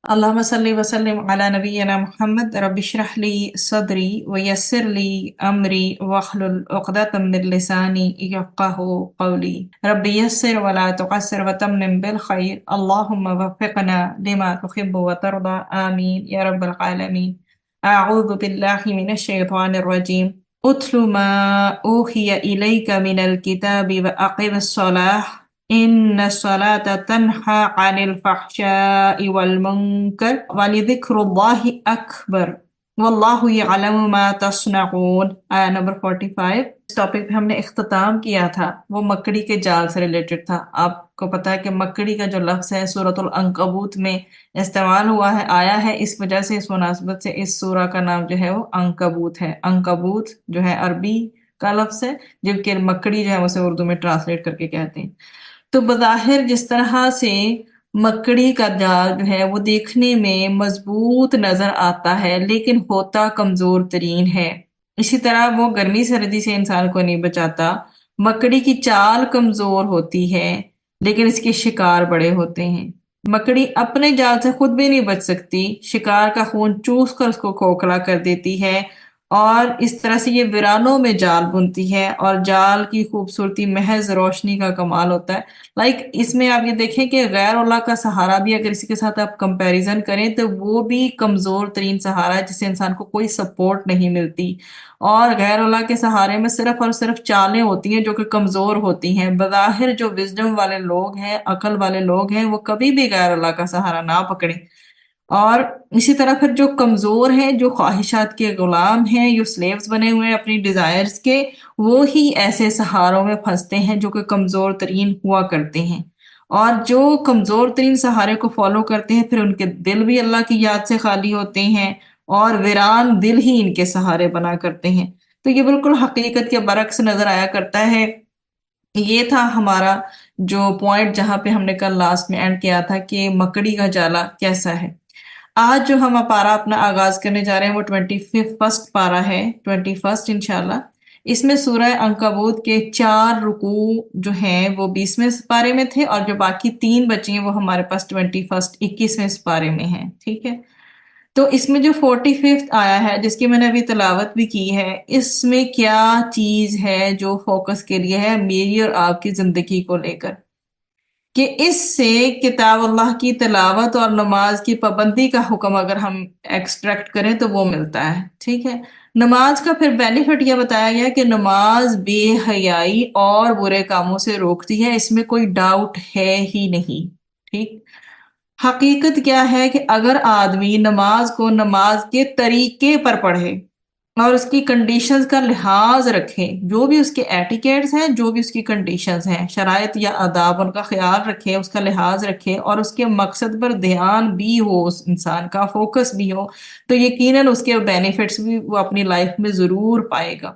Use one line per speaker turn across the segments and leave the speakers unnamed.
اللهم صل وسلم على نبينا محمد رب اشرح لي صدري ويسر لي أمري واحلل عقدة من لساني يفقهوا قولي رب يسر ولا تعسر وتمم بالخير اللهم وفقنا لما تحب وترضى آمين يا رب العالمين. أعوذ بالله من الشيطان الرجيم. اتل ما أوحي إليك من الكتاب وأقم الصلاة إن الصلاة تنهى عن الفحشاء والمنكر ولذكر الله أكبر واللہ یعلم ما تصنعون. آیا نمبر 45. اس ٹاپک پہ ہم نے اختتام کیا تھا، وہ مکڑی کے جال سے ریلیٹڈ تھا. آپ کو پتا ہے کہ مکڑی کا جو لفظ ہے سورۃ العنکبوت میں استعمال ہوا ہے، آیا ہے، اس وجہ سے اس مناسبت سے اس سورہ کا نام جو ہے وہ عنکبوت ہے. عنکبوت جو ہے عربی کا لفظ ہے، جبکہ مکڑی جو ہے اسے اردو میں ٹرانسلیٹ کر کے کہتے ہیں. تو بظاہر جس طرح سے مکڑی کا جال جو ہے وہ دیکھنے میں مضبوط نظر آتا ہے لیکن ہوتا کمزور ترین ہے، اسی طرح وہ گرمی سردی سے انسان کو نہیں بچاتا. مکڑی کی چال کمزور ہوتی ہے لیکن اس کے شکار بڑے ہوتے ہیں. مکڑی اپنے جال سے خود بھی نہیں بچ سکتی، شکار کا خون چوس کر اس کو کھوکھلا کر دیتی ہے، اور اس طرح سے یہ ویرانوں میں جال بنتی ہے، اور جال کی خوبصورتی محض روشنی کا کمال ہوتا ہے. اس میں آپ یہ دیکھیں کہ غیر اللہ کا سہارا بھی اگر اسی کے ساتھ آپ کمپیریزن کریں تو وہ بھی کمزور ترین سہارا ہے جس سے انسان کو کوئی سپورٹ نہیں ملتی، اور غیر اللہ کے سہارے میں صرف اور صرف چالیں ہوتی ہیں جو کہ کمزور ہوتی ہیں. بظاہر جو وزڈم والے لوگ ہیں، عقل والے لوگ ہیں، وہ کبھی بھی غیر اللہ کا سہارا نہ پکڑیں. اور اسی طرح پھر جو کمزور ہیں، جو خواہشات کے غلام ہیں، جو سلیوز بنے ہوئے ہیں اپنی ڈیزائرز کے، وہ ہی ایسے سہاروں میں پھنستے ہیں جو کہ کمزور ترین ہوا کرتے ہیں. اور جو کمزور ترین سہارے کو فالو کرتے ہیں پھر ان کے دل بھی اللہ کی یاد سے خالی ہوتے ہیں، اور ویران دل ہی ان کے سہارے بنا کرتے ہیں. تو یہ بالکل حقیقت کے برعکس نظر آیا کرتا ہے. یہ تھا ہمارا جو پوائنٹ جہاں پہ ہم نے کل لاسٹ میں اینڈ کیا تھا کہ مکڑی کا جالا کیسا ہے. آج جو ہم پارا اپنا آغاز کرنے جا رہے ہیں وہ 21 پارا ہے، 21 انشاءاللہ. اس میں سورہ عنکبوت کے 4 رکوع جو ہیں وہ 20ویں پارے میں تھے، اور جو باقی 3 بچی ہیں وہ ہمارے پاس 21ویں پارے میں ہیں. ٹھیک ہے، تو اس میں جو 45 آیا ہے جس کی میں نے ابھی تلاوت بھی کی ہے، اس میں کیا چیز ہے جو فوکس کے لیے ہے میری اور آپ کی زندگی کو لے کر، کہ اس سے کتاب اللہ کی تلاوت اور نماز کی پابندی کا حکم اگر ہم ایکسٹریکٹ کریں تو وہ ملتا ہے. ٹھیک ہے، نماز کا پھر بینیفٹ یہ بتایا گیا کہ نماز بے حیائی اور برے کاموں سے روکتی ہے، اس میں کوئی ڈاؤٹ ہے ہی نہیں. ٹھیک، حقیقت کیا ہے کہ اگر آدمی نماز کو نماز کے طریقے پر پڑھے اور اس کی کنڈیشنز کا لحاظ رکھے، جو بھی اس کے ایٹیکیٹس ہیں، جو بھی اس کی کنڈیشنز ہیں، شرائط یا آداب، ان کا خیال رکھے، اس کا لحاظ رکھے، اور اس کے مقصد پر دھیان بھی ہو، اس انسان کا فوکس بھی ہو، تو یقیناً اس کے بینیفٹس بھی وہ اپنی لائف میں ضرور پائے گا.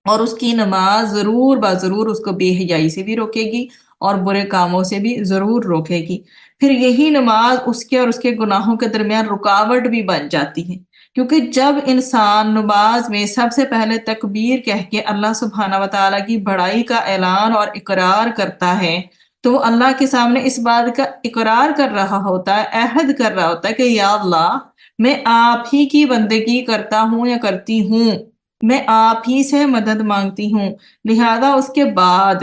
اور اس کی نماز ضرور ضرور اس کو بے حیائی سے بھی روکے گی اور برے کاموں سے بھی ضرور روکے گی. پھر یہی نماز اس کے اور اس کے گناہوں کے درمیان رکاوٹ بھی بن جاتی ہے، کیونکہ جب انسان نماز میں سب سے پہلے تکبیر کہہ کے اللہ سبحانہ و تعالیٰ کی بڑائی کا اعلان اور اقرار کرتا ہے تو وہ اللہ کے سامنے اس بات کا اقرار کر رہا ہوتا ہے، عہد کر رہا ہوتا ہے کہ یا اللہ، میں آپ ہی کی بندگی کرتا ہوں یا کرتی ہوں، میں آپ ہی سے مدد مانگتی ہوں. لہذا اس کے بعد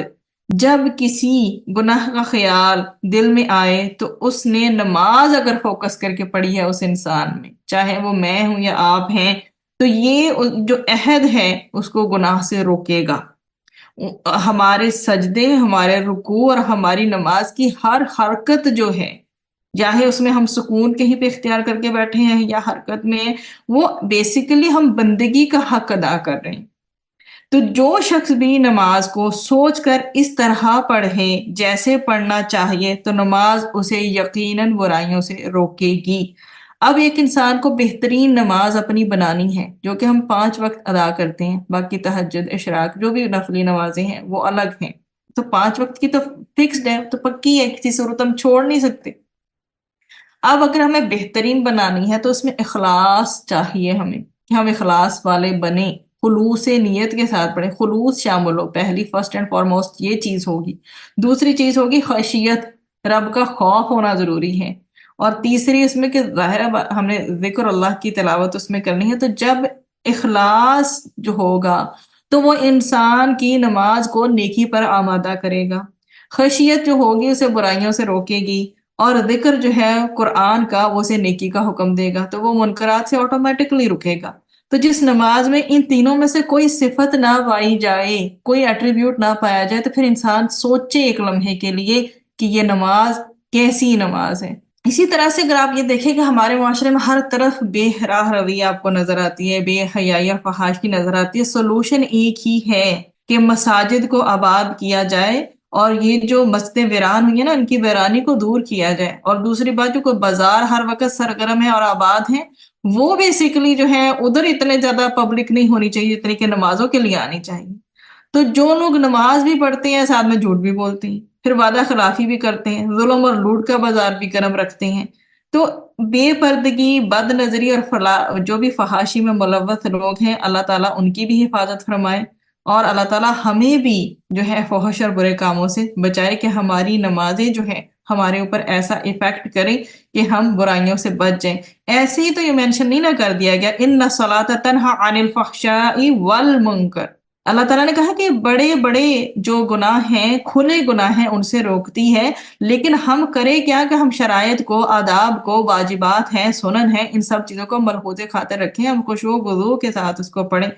جب کسی گناہ کا خیال دل میں آئے تو اس نے نماز اگر فوکس کر کے پڑھی ہے اس انسان میں، چاہے وہ میں ہوں یا آپ ہیں، تو یہ جو عہد ہے اس کو گناہ سے روکے گا. ہمارے سجدے، ہمارے رکوع اور ہماری نماز کی ہر حرکت جو ہے، چاہے اس میں ہم سکون کہیں پہ اختیار کر کے بیٹھے ہیں یا حرکت میں ہیں، وہ بیسیکلی ہم بندگی کا حق ادا کر رہے ہیں. تو جو شخص بھی نماز کو سوچ کر اس طرح پڑھے جیسے پڑھنا چاہیے تو نماز اسے یقیناً برائیوں سے روکے گی. اب ایک انسان کو بہترین نماز اپنی بنانی ہے جو کہ ہم 5 وقت ادا کرتے ہیں، باقی تہجد، اشراق، جو بھی نفلی نمازیں ہیں وہ الگ ہیں، تو 5 وقت کی تو فکسڈ ہے، تو پکی ہے، کسی صورت ہم چھوڑ نہیں سکتے. اب اگر ہمیں بہترین بنانی ہے تو اس میں اخلاص چاہیے ہمیں، کہ ہم اخلاص والے بنیں، خلوص نیت کے ساتھ پڑھیں، خلوص شامل ہو. پہلی فرسٹ اینڈ فارموسٹ یہ چیز ہوگی. دوسری چیز ہوگی خشیت، رب کا خوف ہونا ضروری ہے. اور تیسری اس میں کہ ظاہر ہے ہم نے ذکر اللہ کی تلاوت اس میں کرنی ہے، تو جب اخلاص جو ہوگا تو وہ انسان کی نماز کو نیکی پر آمادہ کرے گا، خشیت جو ہوگی اسے برائیوں سے روکے گی، اور ذکر جو ہے قرآن کا وہ اسے نیکی کا حکم دے گا، تو وہ منکرات سے آٹومیٹکلی رکے گا۔ تو جس نماز میں ان تینوں میں سے کوئی صفت نہ پائی جائے، کوئی ایٹریبیوٹ نہ پایا جائے، تو پھر انسان سوچے ایک لمحے کے لیے کہ یہ نماز کیسی نماز ہے۔ اسی طرح سے اگر آپ یہ دیکھیں کہ ہمارے معاشرے میں ہر طرف بے راہ روی آپ کو نظر آتی ہے، بے حیائی اور فحاشی نظر آتی ہے، سولوشن ایک ہی ہے کہ مساجد کو آباد کیا جائے، اور یہ جو مسجدیں ویران ہوئی ہیں نا ان کی ویرانی کو دور کیا جائے، اور دوسری بات جو کوئی بازار ہر وقت سرگرم ہے اور آباد ہیں، وہ بیسیکلی جو ہے ادھر اتنے زیادہ پبلک نہیں ہونی چاہیے جتنی کہ نمازوں کے لیے آنی چاہیے۔ تو جو لوگ نماز بھی پڑھتے ہیں ساتھ میں جھوٹ بھی بولتے ہیں، پھر وعدہ خلافی بھی کرتے ہیں، ظلم اور لوٹ کا بازار بھی گرم رکھتے ہیں، تو بے پردگی، بد نظری اور جو بھی فحاشی میں ملوث لوگ ہیں، اللہ تعالیٰ ان کی بھی حفاظت فرمائے، اور اللہ تعالیٰ ہمیں بھی جو ہے فحش اور برے کاموں سے بچائے کہ ہماری نمازیں جو ہے ہمارے اوپر ایسا ایفیکٹ کریں کہ ہم برائیوں سے بچ جائیں۔ ایسے ہی تو یہ مینشن نہیں نہ کر دیا گیا ان الصلاۃ تنہی عن الفحشاء والمنکر، اللہ تعالیٰ نے کہا کہ بڑے بڑے جو گناہ ہیں، کھلے گناہ ہیں، ان سے روکتی ہے، لیکن ہم کرے کیا کہ ہم شرائط کو، آداب کو، واجبات ہیں، سنن ہیں، ان سب چیزوں کو ملحوظ خاطر رکھیں، ہم خشوع و خضوع کے ساتھ اس کو پڑھیں۔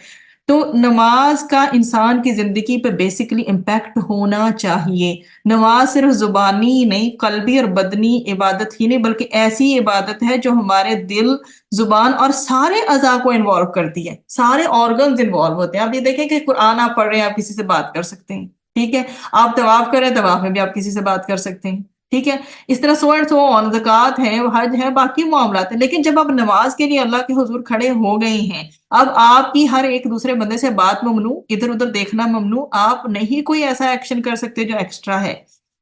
تو نماز کا انسان کی زندگی پہ بیسیکلی امپیکٹ ہونا چاہیے۔ نماز صرف زبانی نہیں، قلبی اور بدنی عبادت ہی نہیں، بلکہ ایسی عبادت ہے جو ہمارے دل، زبان اور سارے اعضاء کو انوالو کرتی ہے، سارے آرگنز انوالو ہوتے ہیں۔ آپ یہ دیکھیں کہ قرآن آپ پڑھ رہے ہیں، آپ کسی سے بات کر سکتے ہیں، ٹھیک ہے، آپ طواف کر رہے ہیں، طواف میں بھی آپ کسی سے بات کر سکتے ہیں، ٹھیک ہے، اس طرح سو اینڈ سو آن، زکوٰۃ ہے، حج ہے، باقی معاملات ہیں۔ لیکن جب آپ نماز کے لیے اللہ کے حضور کھڑے ہو گئے ہیں، اب آپ کی ہر ایک دوسرے بندے سے بات ممنوع، ادھر ادھر دیکھنا ممنوع، آپ نہیں کوئی ایسا ایکشن کر سکتے جو ایکسٹرا ہے۔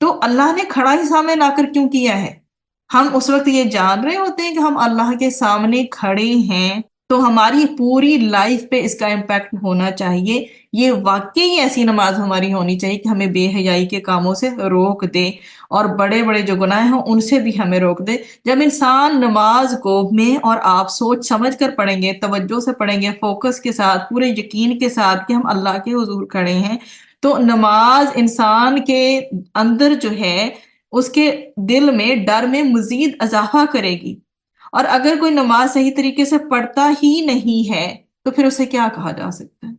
تو اللہ نے کھڑا ہی سامنے لا کر کیوں کیا ہے؟ ہم اس وقت یہ جان رہے ہوتے ہیں کہ ہم اللہ کے سامنے کھڑے ہیں، تو ہماری پوری لائف پہ اس کا امپیکٹ ہونا چاہیے۔ یہ واقعی ایسی نماز ہماری ہونی چاہیے کہ ہمیں بے حیائی کے کاموں سے روک دے، اور بڑے بڑے جو گناہ ہیں ان سے بھی ہمیں روک دے۔ جب انسان نماز کو میں اور آپ سوچ سمجھ کر پڑھیں گے، توجہ سے پڑھیں گے، فوکس کے ساتھ، پورے یقین کے ساتھ کہ ہم اللہ کے حضور کھڑے ہیں، تو نماز انسان کے اندر جو ہے اس کے دل میں ڈر میں مزید اضافہ کرے گی۔ اور اگر کوئی نماز صحیح طریقے سے پڑھتا ہی نہیں ہے تو پھر اسے کیا کہا جا سکتا ہے؟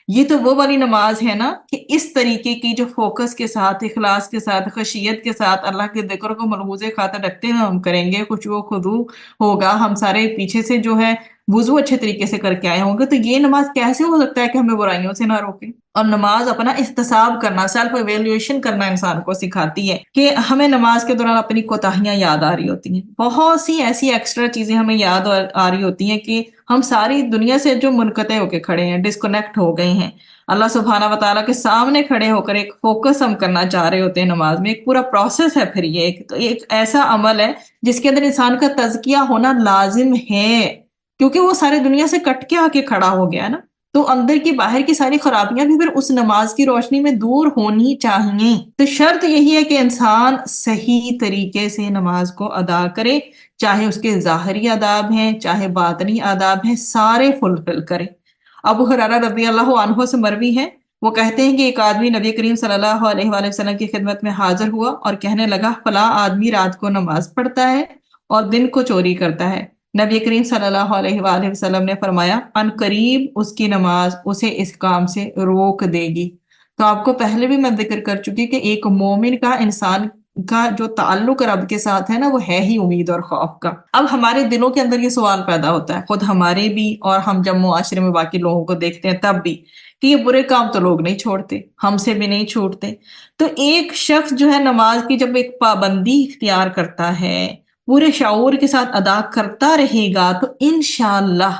یہ تو وہ والی نماز ہے نا کہ اس طریقے کی جو فوکس کے ساتھ، اخلاص کے ساتھ، خشیت کے ساتھ اللہ کے ذکر کو ملحوظ خاطر رکھتے ہیں ہم کریں گے، خشوع و خضوع ہوگا، ہم سارے پیچھے سے جو ہے وضو اچھے طریقے سے کر کے آئے ہوں گے، تو یہ نماز کیسے ہو سکتا ہے کہ ہمیں برائیوں سے نہ روکے؟ اور نماز اپنا احتساب کرنا، سیلف ایویلویشن کرنا انسان کو سکھاتی ہے کہ ہمیں نماز کے دوران اپنی کوتاہیاں یاد آ رہی ہوتی ہیں، بہت سی ایسی ایکسٹرا چیزیں ہمیں یاد آ رہی ہوتی ہیں کہ ہم ساری دنیا سے جو منقطع ہو کے کھڑے ہیں، ڈسکنیکٹ ہو گئے ہیں، اللہ سبحانہ و تعالیٰ کے سامنے کھڑے ہو کر ایک فوکس ہم کرنا چاہ رہے ہوتے ہیں نماز میں۔ ایک پورا پروسیس ہے، پھر یہ ایک ایسا عمل ہے جس کے اندر انسان کا تزکیہ ہونا لازم ہے، کیونکہ وہ ساری دنیا سے کٹ کے آ کے کھڑا ہو گیا نا، تو اندر کی باہر کی ساری خرابیاں بھی پھر اس نماز کی روشنی میں دور ہونی چاہیے۔ تو شرط یہی ہے کہ انسان صحیح طریقے سے نماز کو ادا کرے، چاہے اس کے ظاہری آداب ہیں، چاہے باطنی آداب ہیں، سارے فلفل کرے۔ ابو ہریرہ رضی اللہ عنہ سے مروی ہے، وہ کہتے ہیں کہ ایک آدمی نبی کریم صلی اللہ علیہ وآلہ وسلم کی خدمت میں حاضر ہوا اور کہنے لگا، فلاں آدمی رات کو نماز پڑھتا ہے اور دن کو چوری کرتا ہے۔ نبی کریم صلی اللہ علیہ وآلہ وسلم نے فرمایا، ان قریب اس کی نماز اسے اس کام سے روک دے گی۔ تو آپ کو پہلے بھی میں ذکر کر چکی کہ ایک مومن کا، انسان کا جو تعلق رب کے ساتھ ہے نا، وہ ہے ہی امید اور خوف کا۔ اب ہمارے دلوں کے اندر یہ سوال پیدا ہوتا ہے، خود ہمارے بھی، اور ہم جب معاشرے میں باقی لوگوں کو دیکھتے ہیں تب بھی، کہ یہ برے کام تو لوگ نہیں چھوڑتے، ہم سے بھی نہیں چھوٹتے۔ تو ایک شخص جو ہے نماز کی جب ایک پابندی اختیار کرتا ہے، پورے شعور کے ساتھ ادا کرتا رہے گا، تو انشاءاللہ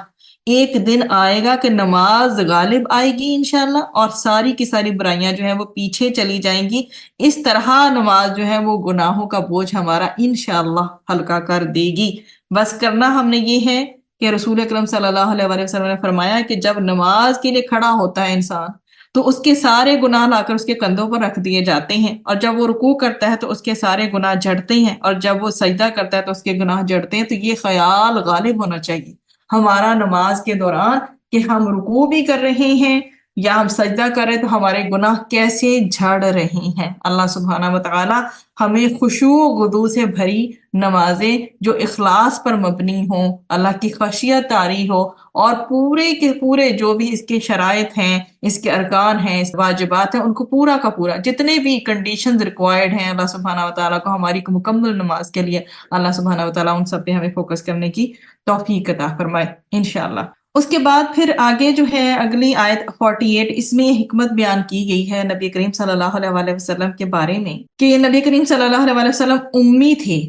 ایک دن آئے گا کہ نماز غالب آئے گی انشاءاللہ، اور ساری کی ساری برائیاں جو ہیں وہ پیچھے چلی جائیں گی۔ اس طرح نماز جو ہے وہ گناہوں کا بوجھ ہمارا انشاءاللہ ہلکا کر دے گی۔ بس کرنا ہم نے یہ ہے کہ رسول اکرم صلی اللہ علیہ وسلم نے فرمایا کہ جب نماز کے لیے کھڑا ہوتا ہے انسان تو اس کے سارے گناہ لا کر اس کے کندھوں پر رکھ دیے جاتے ہیں، اور جب وہ رکوع کرتا ہے تو اس کے سارے گناہ جھڑتے ہیں، اور جب وہ سجدہ کرتا ہے تو اس کے گناہ جھڑتے ہیں۔ تو یہ خیال غالب ہونا چاہیے ہمارا نماز کے دوران کہ ہم رکوع بھی کر رہے ہیں یا ہم سجدہ کر رہے ہیں تو ہمارے گناہ کیسے جھڑ رہے ہیں۔ اللہ سبحانہ وتعالی ہمیں خشوع و خضوع سے بھری نمازیں جو اخلاص پر مبنی ہوں، اللہ کی خشیت طاری ہو، اور پورے کے پورے جو بھی اس کے شرائط ہیں، اس کے ارکان ہیں، اس واجبات ہیں، ان کو پورا کا پورا جتنے بھی کنڈیشنز ریکوائرڈ ہیں اللہ سبحانہ وتعالیٰ کو ہماری مکمل نماز کے لیے، اللہ سبحانہ وتعالیٰ ان سب پہ ہمیں فوکس کرنے کی توفیق عطا فرمائے انشاءاللہ۔ اس کے بعد پھر آگے جو ہے اگلی آیت 48، اس میں یہ حکمت بیان کی گئی ہے نبی کریم صلی اللہ علیہ وآلہ وسلم کے بارے میں کہ نبی کریم صلی اللہ علیہ وآلہ وسلم امی تھے،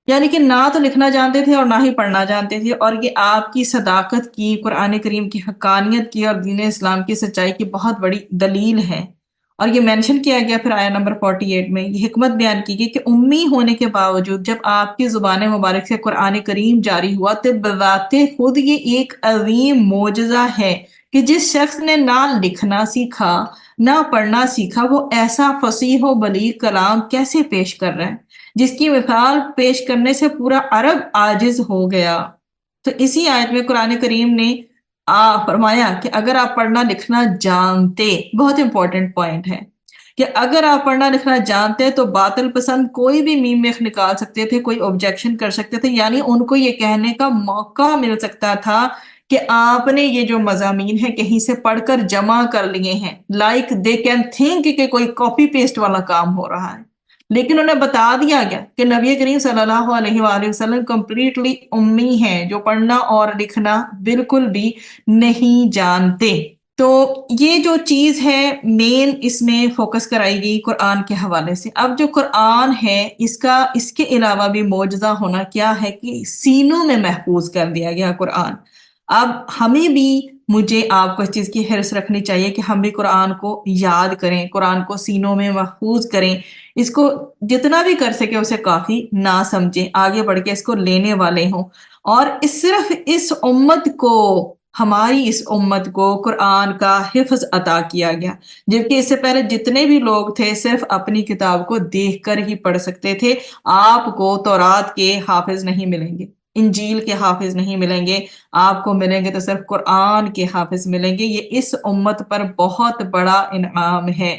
یعنی کہ نہ تو لکھنا جانتے تھے اور نہ ہی پڑھنا جانتے تھے، اور یہ آپ کی صداقت کی، قرآن کریم کی حقانیت کی اور دین اسلام کی سچائی کی بہت بڑی دلیل ہے۔ اور یہ مینشن کیا گیا پھر آیہ نمبر 48 میں، یہ حکمت بیان کی گئی کہ امی ہونے کے باوجود جب آپ کی زبان مبارک سے قرآن کریم جاری ہوا تو بذات خود یہ ایک عظیم معجزہ ہے کہ جس شخص نے نہ لکھنا سیکھا نہ پڑھنا سیکھا وہ ایسا فصیح و بلیغ کلام کیسے پیش کر رہا ہے جس کی مثال پیش کرنے سے پورا عرب عاجز ہو گیا۔ تو اسی آیت میں قرآن کریم نے فرمایا کہ اگر آپ پڑھنا لکھنا جانتے، بہت امپورٹنٹ پوائنٹ ہے کہ اگر آپ پڑھنا لکھنا جانتے تو باطل پسند کوئی بھی میم میخ نکال سکتے تھے، کوئی آبجیکشن کر سکتے تھے، یعنی ان کو یہ کہنے کا موقع مل سکتا تھا کہ آپ نے یہ جو مضامین ہیں کہیں سے پڑھ کر جمع کر لیے ہیں، لائک دے کین تھنک کہ کوئی کاپی پیسٹ والا کام ہو رہا ہے۔ لیکن انہیں بتا دیا گیا کہ نبی کریم صلی اللہ علیہ وآلہ وسلم کمپلیٹلی امی ہیں، جو پڑھنا اور لکھنا بالکل بھی نہیں جانتے۔ تو یہ جو چیز ہے مین اس میں فوکس کرائی گئی قرآن کے حوالے سے۔ اب جو قرآن ہے اس کے علاوہ بھی معجزہ ہونا کیا ہے کہ سینوں میں محفوظ کر دیا گیا قرآن۔ اب ہمیں بھی، مجھے آپ کو اس چیز کی حرص رکھنی چاہیے کہ ہم بھی قرآن کو یاد کریں، قرآن کو سینوں میں محفوظ کریں، اس کو جتنا بھی کر سکے اسے کافی نہ سمجھیں، آگے بڑھ کے اس کو لینے والے ہوں۔ اور صرف اس امت کو، ہماری اس امت کو قرآن کا حفظ عطا کیا گیا، جبکہ اس سے پہلے جتنے بھی لوگ تھے صرف اپنی کتاب کو دیکھ کر ہی پڑھ سکتے تھے۔ آپ کو تورات کے حافظ نہیں ملیں گے، انجیل کے حافظ نہیں ملیں گے، آپ کو ملیں گے تو صرف قرآن کے حافظ ملیں گے۔ یہ اس امت پر بہت بڑا انعام ہے۔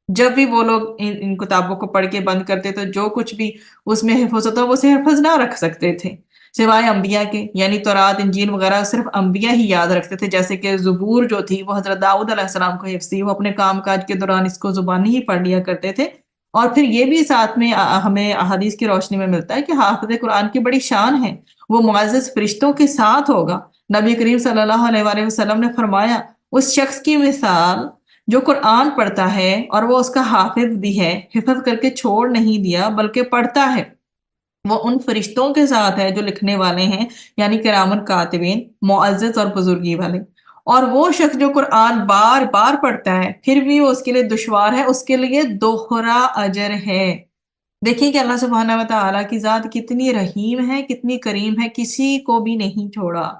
جب بھی وہ لوگ ان کتابوں کو پڑھ کے بند کرتے تو جو کچھ بھی اس میں حفظ ہوتا وہ اسے حفظ نہ رکھ سکتے تھے سوائے انبیاء کے، یعنی تورات انجیل وغیرہ صرف انبیاء ہی یاد رکھتے تھے، جیسے کہ زبور جو تھی وہ حضرت داؤد علیہ السلام کو حفظ تھی، وہ اپنے کام کاج کے دوران اس کو زبانی ہی پڑھ لیا کرتے تھے۔ اور پھر یہ بھی ساتھ میں ہمیں احادیث کی روشنی میں ملتا ہے کہ حافظ قرآن کی بڑی شان ہے، وہ معزز فرشتوں کے ساتھ ہوگا۔ نبی کریم صلی اللہ علیہ وآلہ وسلم نے فرمایا اس شخص کی مثال جو قرآن پڑھتا ہے اور وہ اس کا حافظ بھی ہے، حفظ کر کے چھوڑ نہیں دیا بلکہ پڑھتا ہے، وہ ان فرشتوں کے ساتھ ہے جو لکھنے والے ہیں، یعنی کرامن کاتبین، معزز اور بزرگی والے۔ اور وہ شخص جو قرآن بار بار پڑھتا ہے پھر بھی وہ اس کے لیے دشوار ہے، اس کے لیے دوہرا اجر ہے۔ دیکھیں کہ اللہ سبحانہ و تعالیٰ کی ذات کتنی رحیم ہے، کتنی کریم ہے، کسی کو بھی نہیں چھوڑا،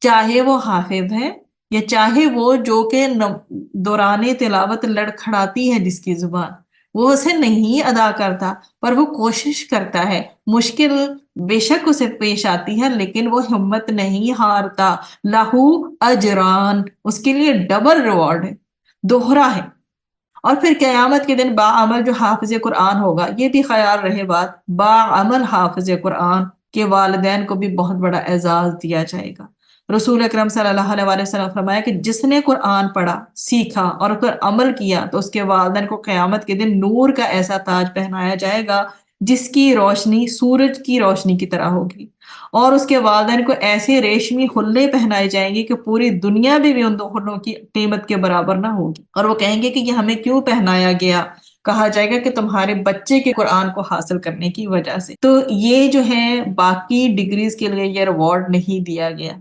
چاہے وہ حافظ ہے یا چاہے وہ جو کہ دوران تلاوت لڑکھڑاتی ہے جس کی زبان، وہ اسے نہیں ادا کرتا پر وہ کوشش کرتا ہے، مشکل بے شک اسے پیش آتی ہے لیکن وہ ہمت نہیں ہارتا۔ لہو اجران، اس کے لیے ڈبل ریوارڈ ہے، دوہرا ہے۔ اور پھر قیامت کے دن باعمل جو حافظ قرآن ہوگا، یہ بھی خیال رہے بات، باعمل حافظ قرآن کے والدین کو بھی بہت بڑا اعزاز دیا جائے گا۔ رسول اکرم صلی اللہ علیہ وآلہ وسلم فرمایا کہ جس نے قرآن پڑھا، سیکھا اور اس پر عمل کیا تو اس کے والدین کو قیامت کے دن نور کا ایسا تاج پہنایا جائے گا جس کی روشنی سورج کی روشنی کی طرح ہوگی، اور اس کے والدین کو ایسے ریشمی خلے پہنائے جائیں گے کہ پوری دنیا بھی ان دو خلوں کی قیمت کے برابر نہ ہوگی، اور وہ کہیں گے کہ یہ ہمیں کیوں پہنایا گیا؟ کہا جائے گا کہ تمہارے بچے کے قرآن کو حاصل کرنے کی وجہ سے۔ تو یہ جو ہے باقی ڈگریز کے لیے یہ ریوارڈ نہیں دیا گیا،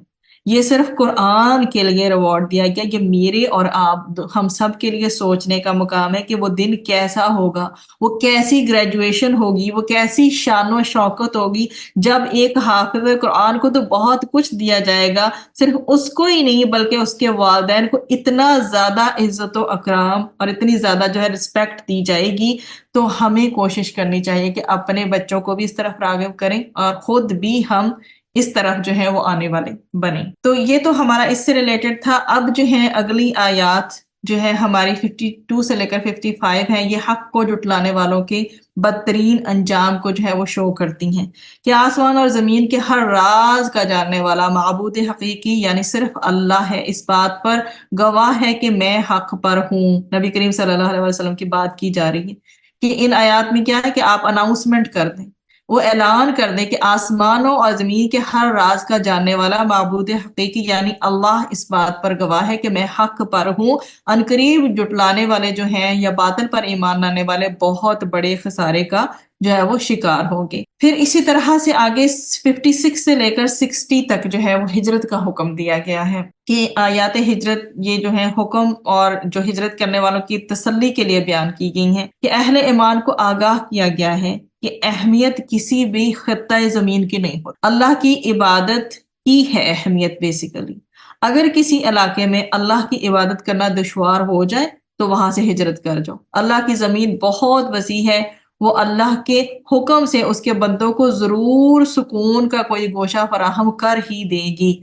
یہ صرف قرآن کے لیے ریوارڈ دیا گیا، یہ میرے اور آپ ہم سب کے لیے سوچنے کا مقام ہے کہ وہ دن کیسا ہوگا، وہ کیسی گریجویشن ہوگی، وہ کیسی شان و شوکت ہوگی جب ایک حافظ قرآن کو تو بہت کچھ دیا جائے گا، صرف اس کو ہی نہیں بلکہ اس کے والدین کو اتنا زیادہ عزت و اکرام اور اتنی زیادہ جو ہے رسپیکٹ دی جائے گی۔ تو ہمیں کوشش کرنی چاہیے کہ اپنے بچوں کو بھی اس طرف راغب کریں اور خود بھی ہم اس طرف جو ہے وہ آنے والے بنے۔ تو یہ تو ہمارا اس سے ریلیٹڈ تھا۔ اب جو ہے اگلی آیات جو ہے ہماری 52 سے لے کر 55 ہیں، یہ حق کو جھٹلانے والوں کے بدترین انجام کو جو ہے وہ شو کرتی ہیں کہ آسمان اور زمین کے ہر راز کا جاننے والا معبود حقیقی یعنی صرف اللہ ہے، اس بات پر گواہ ہے کہ میں حق پر ہوں۔ نبی کریم صلی اللہ علیہ وسلم کی بات کی جا رہی ہے کہ ان آیات میں کیا ہے کہ آپ اناؤنسمنٹ کر دیں، وہ اعلان کر دے کہ آسمانوں اور زمین کے ہر راز کا جاننے والا معبود حقیقی یعنی اللہ اس بات پر گواہ ہے کہ میں حق پر ہوں۔ عنقریب جٹلانے والے جو ہیں یا باطل پر ایمان لانے والے بہت بڑے خسارے کا جو ہے وہ شکار ہوں گے۔ پھر اسی طرح سے آگے 56 سے لے کر 60 تک جو ہے وہ ہجرت کا حکم دیا گیا ہے کہ آیات ہجرت یہ جو ہے حکم اور جو ہجرت کرنے والوں کی تسلی کے لیے بیان کی گئی ہیں کہ اہل ایمان کو آگاہ کیا گیا ہے کہ اہمیت کسی بھی خطۂ زمین کی نہیں ہوتی، اللہ کی عبادت کی ہے اہمیت بیسیکلی۔ اگر کسی علاقے میں اللہ کی عبادت کرنا دشوار ہو جائے تو وہاں سے ہجرت کر جاؤ۔ اللہ کی زمین بہت وسیع ہے، وہ اللہ کے حکم سے اس کے بندوں کو ضرور سکون کا کوئی گوشہ فراہم کر ہی دے گی۔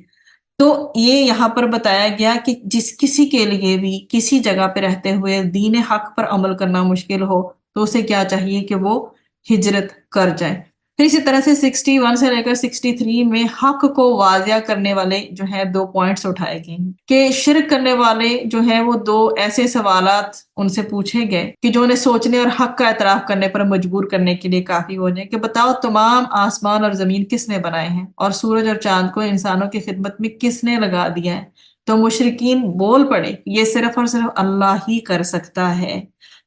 تو یہ یہاں پر بتایا گیا کہ جس کسی کے لیے بھی کسی جگہ پہ رہتے ہوئے دین حق پر عمل کرنا مشکل ہو تو اسے کیا چاہیے کہ وہ ہجرت کر جائے۔ پھر اسی طرح سے 61 سے لے کر 63 میں حق کو واضح کرنے والے جو ہے 2 پوائنٹس اٹھائے گئے ہیں کہ شرک کرنے والے جو ہیں وہ 2 ایسے سوالات ان سے پوچھے گئے کہ جو انہیں سوچنے اور حق کا اعتراف کرنے پر مجبور کرنے کے لیے کافی ہو جائے کہ بتاؤ تمام آسمان اور زمین کس نے بنائے ہیں اور سورج اور چاند کو انسانوں کی خدمت میں کس نے لگا دیا ہے؟ تو مشرکین بول پڑے یہ صرف اور صرف اللہ ہی کر سکتا ہے۔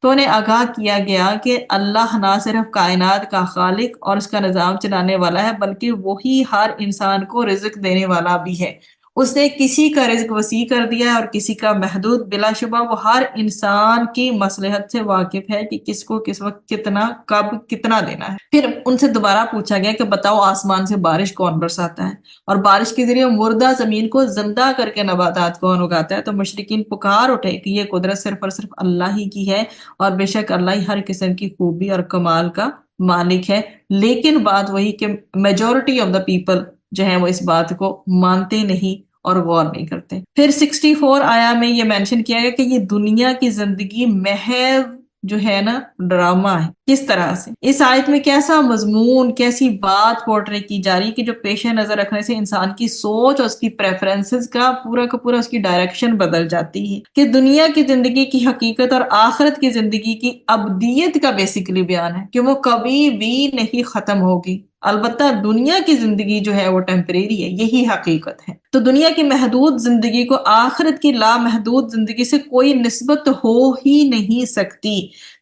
تو انہیں آگاہ کیا گیا کہ اللہ نہ صرف کائنات کا خالق اور اس کا نظام چلانے والا ہے بلکہ وہی ہر انسان کو رزق دینے والا بھی ہے۔ اس نے کسی کا رزق وسیع کر دیا ہے اور کسی کا محدود، بلا شبہ وہ ہر انسان کی مصلحت سے واقف ہے کہ کس کو کس وقت کتنا کب کتنا دینا ہے۔ پھر ان سے دوبارہ پوچھا گیا کہ بتاؤ آسمان سے بارش کون برساتا ہے اور بارش کے ذریعے مردہ زمین کو زندہ کر کے نباتات کون اگاتا ہے؟ تو مشرکین پکار اٹھے کہ یہ قدرت صرف اور صرف اللہ ہی کی ہے اور بے شک اللہ ہی ہر قسم کی خوبی اور کمال کا مالک ہے۔ لیکن بات وہی کہ میجورٹی آف دا پیپل جو ہے وہ اس بات کو مانتے نہیں اور غور نہیں کرتے۔ پھر 64 آیا میں یہ مینشن کیا گیا کہ یہ دنیا کی زندگی محض جو ہے نا ڈرامہ ہے۔ کس طرح سے اس آیت میں کیسا مضمون، کیسی بات پورٹری کی جا رہی کہ جو پیش نظر رکھنے سے انسان کی سوچ اور اس کی پریفرنسز کا پورا اس کی ڈائریکشن بدل جاتی ہے کہ دنیا کی زندگی کی حقیقت اور آخرت کی زندگی کی ابدیت کا بیسیکلی بیان ہے کہ وہ کبھی بھی نہیں ختم ہوگی۔ البتہ دنیا کی زندگی جو ہے وہ ٹیمپریری ہے، یہی حقیقت ہے۔ تو دنیا کی محدود زندگی کو آخرت کی لامحدود زندگی سے کوئی نسبت ہو ہی نہیں سکتی۔